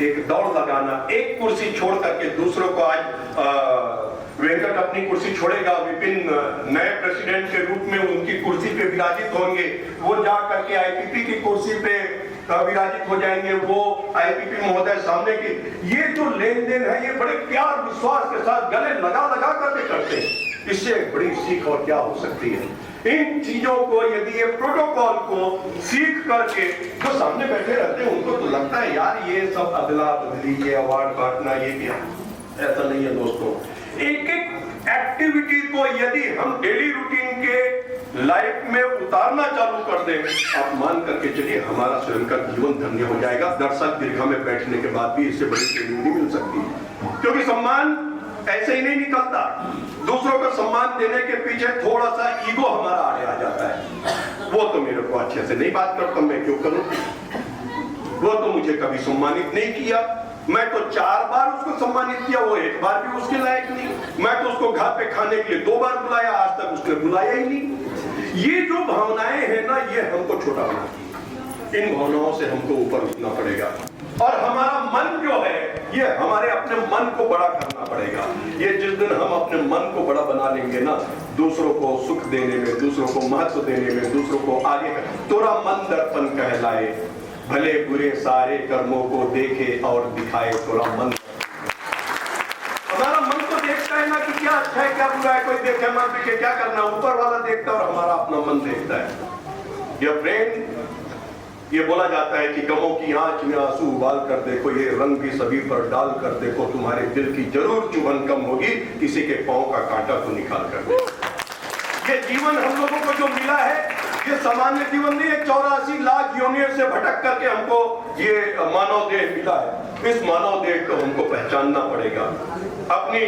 एक दौड़ लगाना, एक कुर्सी छोड़ करके दूसरों को, आज वेंकट अपनी कुर्सी छोड़ेगा, विपिन नए प्रेसिडेंट के रूप में उनकी कुर्सी पे विराजित होंगे, वो जा करके आईपीपी की कुर्सी पे विराजित हो जाएंगे, वो आईपीपी महोदय सामने की, ये जो लेन देन है ये बड़े प्यार विश्वास के साथ गले लगा लगा करके करते हैं। इससे बड़ी सीख और क्या हो सकती है। इन चीजों को, यदि ये प्रोटोकॉल को सीख करके जो सामने बैठे रहते हैं उनको तो लगता है यार ये सब अदला बदली, ये अवार्ड बांटना, ये क्या, ऐसा नहीं है दोस्तों। एक एक एक्टिविटी को यदि हम डेली रूटीन के लाइफ में उतारना चालू कर दें, आप मान करके चलिए हमारा स्वयं का जीवन धन्य हो जाएगा। दर्शक दीर्घा में बैठने के बाद भी इससे बड़ी ट्रेनिंग नहीं मिल सकती, क्योंकि सम्मान ऐसे ही नहीं निकलता। दूसरों को सम्मान देने के पीछे थोड़ा सा ईगो हमारा आड़े आ जाता है। वो तो मेरे को अच्छे से नहीं बात करता, मैं क्यों करूं, वो तो मुझे कभी सम्मानित नहीं किया, मैं तो 4 बार उसको सम्मानित किया, वो 1 बार भी उसके लायक नहीं। मैं तो उसको घर पे खाने के लिए 2 बार बुलाया, आज तक उसने बुलाया ही नहीं। ये जो भावनाएं हैं ना, ये हमको छोटा बनाती है। इन भावनाओं से हमको ऊपर उठना पड़ेगा और हमारा मन जो है, ये हमारे अपने मन को बड़ा करना पड़ेगा। ये जिस दिन हम अपने मन को बड़ा बना लेंगे ना, दूसरों को सुख देने में, दूसरों को महत्व देने में, दूसरों को आगे, तोरा मन दर्पण कहलाए, भले बुरे सारे कर्मों को देखे और दिखाए तोरा मन। हमारा मन तो देखता है ना कि क्या अच्छा है क्या बुरा है, कोई देखे मत देखे क्या करना, ऊपर वाला देखता है और हमारा अपना मन देखता है। ये फ्रेंड, ये बोला जाता है कि गमों की आंच में आंसू उबाल कर देखो, ये रंग भी सभी पर डाल कर देखो, तुम्हारे दिल की जरूर चुभन कम होगी, किसी के पांव का कांटा तो निकाल कर देखो। ये जीवन हम लोगों को जो मिला है, ये सामान्य जीवन नहीं है। 84 लाख योनियों से भटक करके हमको ये मानव देह मिला है। इस मानव देह को हमको पहचानना पड़ेगा। अपनी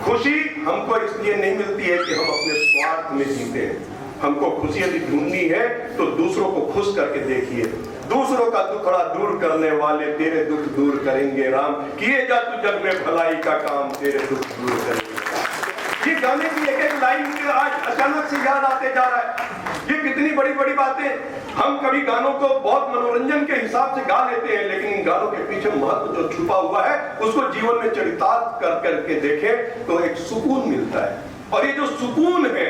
खुशी हमको इसलिए नहीं मिलती है कि हम अपने स्वार्थ में जीते हैं। हमको खुशी यदि ढूंढनी है तो दूसरों को खुश करके देखिए। दूसरों का दुखड़ा दूर करने वाले तेरे दुख दूर करेंगे राम, किए जा तू जग में भलाई का काम, तेरे दुख दूर करेंगे। ये गाने की एक एक लाइन मुझे आज अचानक से याद आते जा रहा है। ये कितनी बड़ी बड़ी बातें। हम कभी गानों को बहुत मनोरंजन के हिसाब से गा लेते हैं, लेकिन इन गानों के पीछे महत्व जो छुपा हुआ है उसको जीवन में चरितार्थ कर करके देखें तो एक सुकून मिलता है। और ये जो सुकून है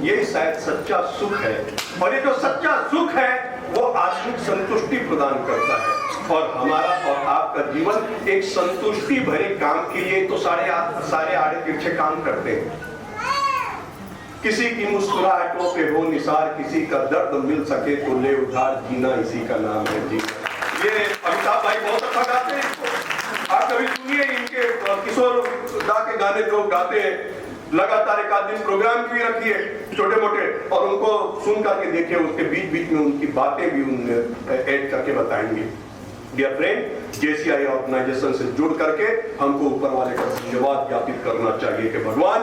ये शायद सच्चा सुख है, और ये जो सच्चा सुख है वो आत्मिक संतुष्टि प्रदान करता है। और हमारा और आपका जीवन एक संतुष्टि भरे काम के लिए तो सारे आड़े तिरछे काम करते हैं। किसी की मुस्कुराहटों पे हो निसार, किसी का दर्द मिल सके तो ले उधार, जीना इसी का नाम है जीना। ये अमिताभ भाई बहुत अच्छा गाते हैं इसको। आप कभी सुनिए इनके किशोर दा के गाने जो गाते हैं, लगातार एक आध दिन प्रोग्राम भी रखिए छोटे मोटे, और उनको सुन करके देखिए, उसके बीच बीच में उनकी बातें भी उनने ऐड करके बताएंगे। डियर फ्रेंड, जेसीआई ऑर्गेनाइजेशन से जुड़ करके हमको ऊपर वाले का धन्यवाद ज्ञापित करना चाहिए कि भगवान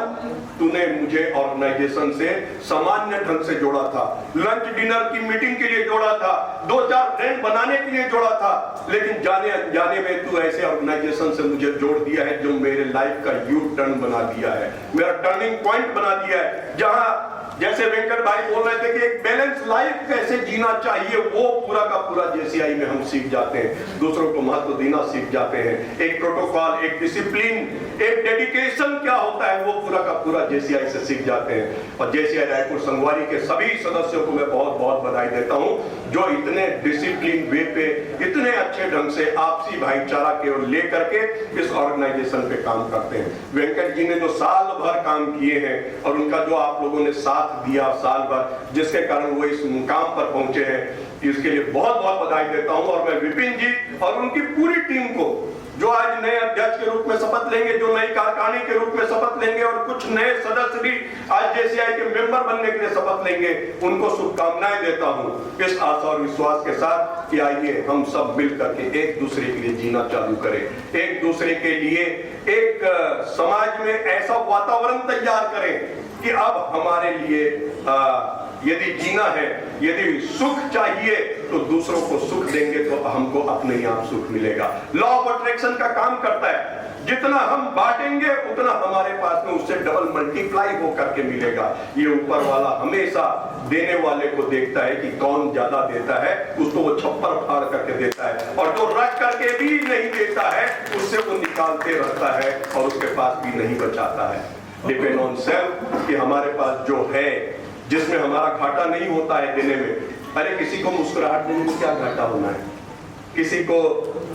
तूने मुझे ऑर्गेनाइजेशन से सामान्य ढंग से जोड़ा था, लंच डिनर की मीटिंग के लिए जोड़ा था, 2-4 फ्रेंड बनाने के लिए जोड़ा था, लेकिन जाने अनजाने में तू ऐसे ऑर्गेनाइजेशन से मुझे जोड़ दिया है जो मेरे लाइफ का यू टर्न बना दिया है, मेरा टर्निंग पॉइंट बना दिया है। जहां जैसे वेंकट भाई बोल रहे थे कि एक बैलेंस लाइफ कैसे जीना चाहिए, वो पूरा का पूरा जेसीआई में हम सीख जाते हैं, दूसरों को महत्व देना सीख जाते हैं, एक प्रोटोकॉल, एक डिसिप्लिन, एक डेडिकेशन क्या होता है वो पूरा का पूरा जेसीआई से सीख जाते हैं। और जेसीआई रायपुर संगवारी के सभी सदस्यों को मैं बहुत बहुत बधाई देता हूं जो इतने डिसिप्लिन वे पे इतने अच्छे ढंग से आपसी भाईचारा की ओर लेकर के इस ऑर्गेनाइजेशन पे काम करते हैं। वेंकट जी ने जो साल भर काम किए हैं और उनका जो आप लोगों ने साथ दिया साल भर, जिसके कारण वो इस मुकाम पर पहुंचे हैं, इसके लिए बहुत बहुत बधाई देता हूं। और मैं विपिन जी और उनकी पूरी टीम को जो आज नए अध्यक्ष के रूप में शपथ लेंगे, जो नई कारखानी के रूप में शपथ लेंगे और कुछ नए सदस्य भी आज जेसीआई के मेंबर बनने के लिए शपथ लेंगे, उनको शुभकामनाएं देता हूं इस आशा और विश्वास के साथ कि आइए हम सब मिल करके एक दूसरे के लिए जीना चालू करें, एक दूसरे के लिए एक समाज में ऐसा वातावरण तैयार करें कि अब हमारे लिए यदि जीना है, यदि सुख चाहिए तो दूसरों को सुख देंगे तो हमको अपने ही आप सुख मिलेगा। लॉ ऑफ अट्रैक्शन का काम करता है, जितना हम बांटेंगे उतना हमारे पास में उससे डबल मल्टीप्लाई होकर के मिलेगा। ये ऊपर वाला हमेशा देने वाले को देखता है कि कौन ज्यादा देता है, उसको वो छप्पर फाड़ करके देता है, और जो रख करके भी नहीं देता है उससे वो निकालते रहता है और उसके पास भी नहीं बचाता है। डिपेंड ऑन सेल्फ कि हमारे पास जो है, जिसमें हमारा घाटा नहीं होता है देने में। अरे किसी को मुस्कुराहट देने में क्या घाटा होना है, किसी को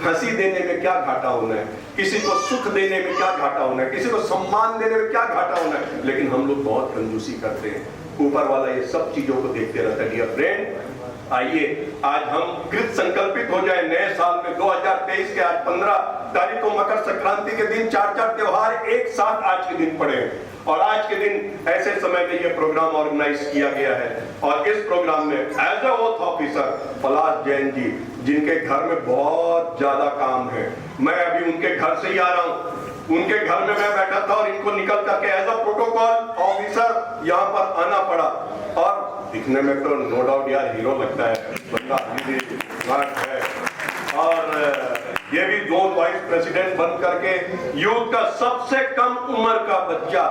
हंसी देने में क्या घाटा होना है, किसी को सुख देने में क्या घाटा होना है, किसी को सम्मान देने में क्या घाटा होना है, लेकिन हम लोग बहुत कंजूसी करते हैं। ऊपर वाला ये सब चीजों को देखते रहता है। डियर फ्रेंड, आइए आज हम कृत संकल्पित हो जाए नए साल में 2023 के आज 15 तारीख को मकर संक्रांति के दिन 4 त्योहार एक साथ आज के दिन पड़े हैं और आज के दिन ऐसे समय में यह प्रोग्राम ऑर्गेनाइज किया गया है। और इस प्रोग्राम में एज अ ओथ ऑफिसर पलाश जैन जी, जिनके घर में बहुत ज्यादा काम है, मैं अभी उनके घर से ही आ रहा हूँ, उनके घर में मैं बैठा था और इनको निकल करके एज अ प्रोटोकॉल ऑफिसर यहाँ पर आना पड़ा। और दिखने में तो नो डाउट यार हीरो लगता है बंदा, है। और ये भी जोन वाइस प्रेसिडेंट बन करके यूथ का सबसे कम उम्र का बच्चा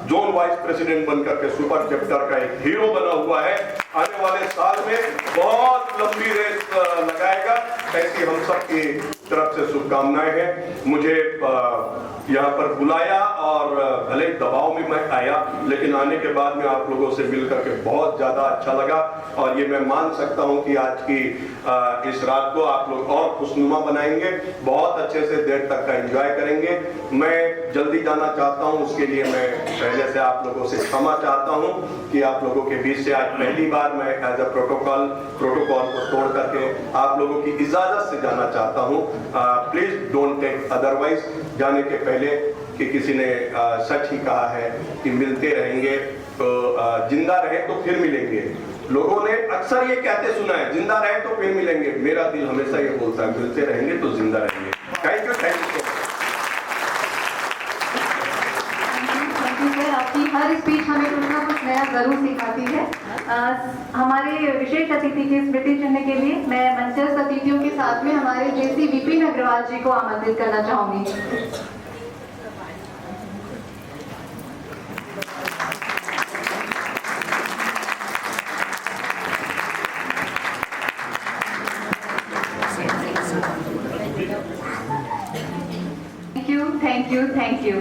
जोन वाइस प्रेसिडेंट बन करके सुपर चैप्टर का एक हीरो बना हुआ है। आने वाले साल में बहुत लंबी रेस लगाएगा, ऐसी हम सब की तरफ से शुभकामनाएं हैं। मुझे यहाँ पर बुलाया और भले दबाव में मैं आया, लेकिन आने के बाद में आप लोगों से मिल करके बहुत ज्यादा अच्छा लगा। और ये मैं मान सकता हूँ कि आज की इस रात को आप लोग और खुशनुमा बनाएंगे, बहुत अच्छे से देर तक का एंजॉय करेंगे। मैं जल्दी जाना चाहता हूँ, उसके लिए मैं पहले से आप लोगों से क्षमा चाहता हूँ कि आप लोगों के बीच से आज पहली बार मैं एज अ प्रोटोकॉल को तोड़ करके आप लोगों की इजाजत से जाना चाहता हूँ। Please don't take otherwise. जाने के पहले कि किसी ने सच ही कहा है कि मिलते रहेंगे तो जिंदा रहे तो फिर मिलेंगे। लोगों ने अक्सर ये कहते सुना है, जिंदा रहे तो फिर मिलेंगे। मेरा दिल हमेशा ये बोलता है मिलते रहेंगे तो जिंदा रहेंगे। Thank you so much. आपकी हर स्पीच हमें कुछ ना कुछ नया जरूर सिखाती है। हमारे विशेष अतिथि की स्मृति चिन्ह के लिए मैं मंचस्थ अतिथियों के साथ में हमारे जेसी विपिन अग्रवाल जी को आमंत्रित करना चाहूंगी। Thank you.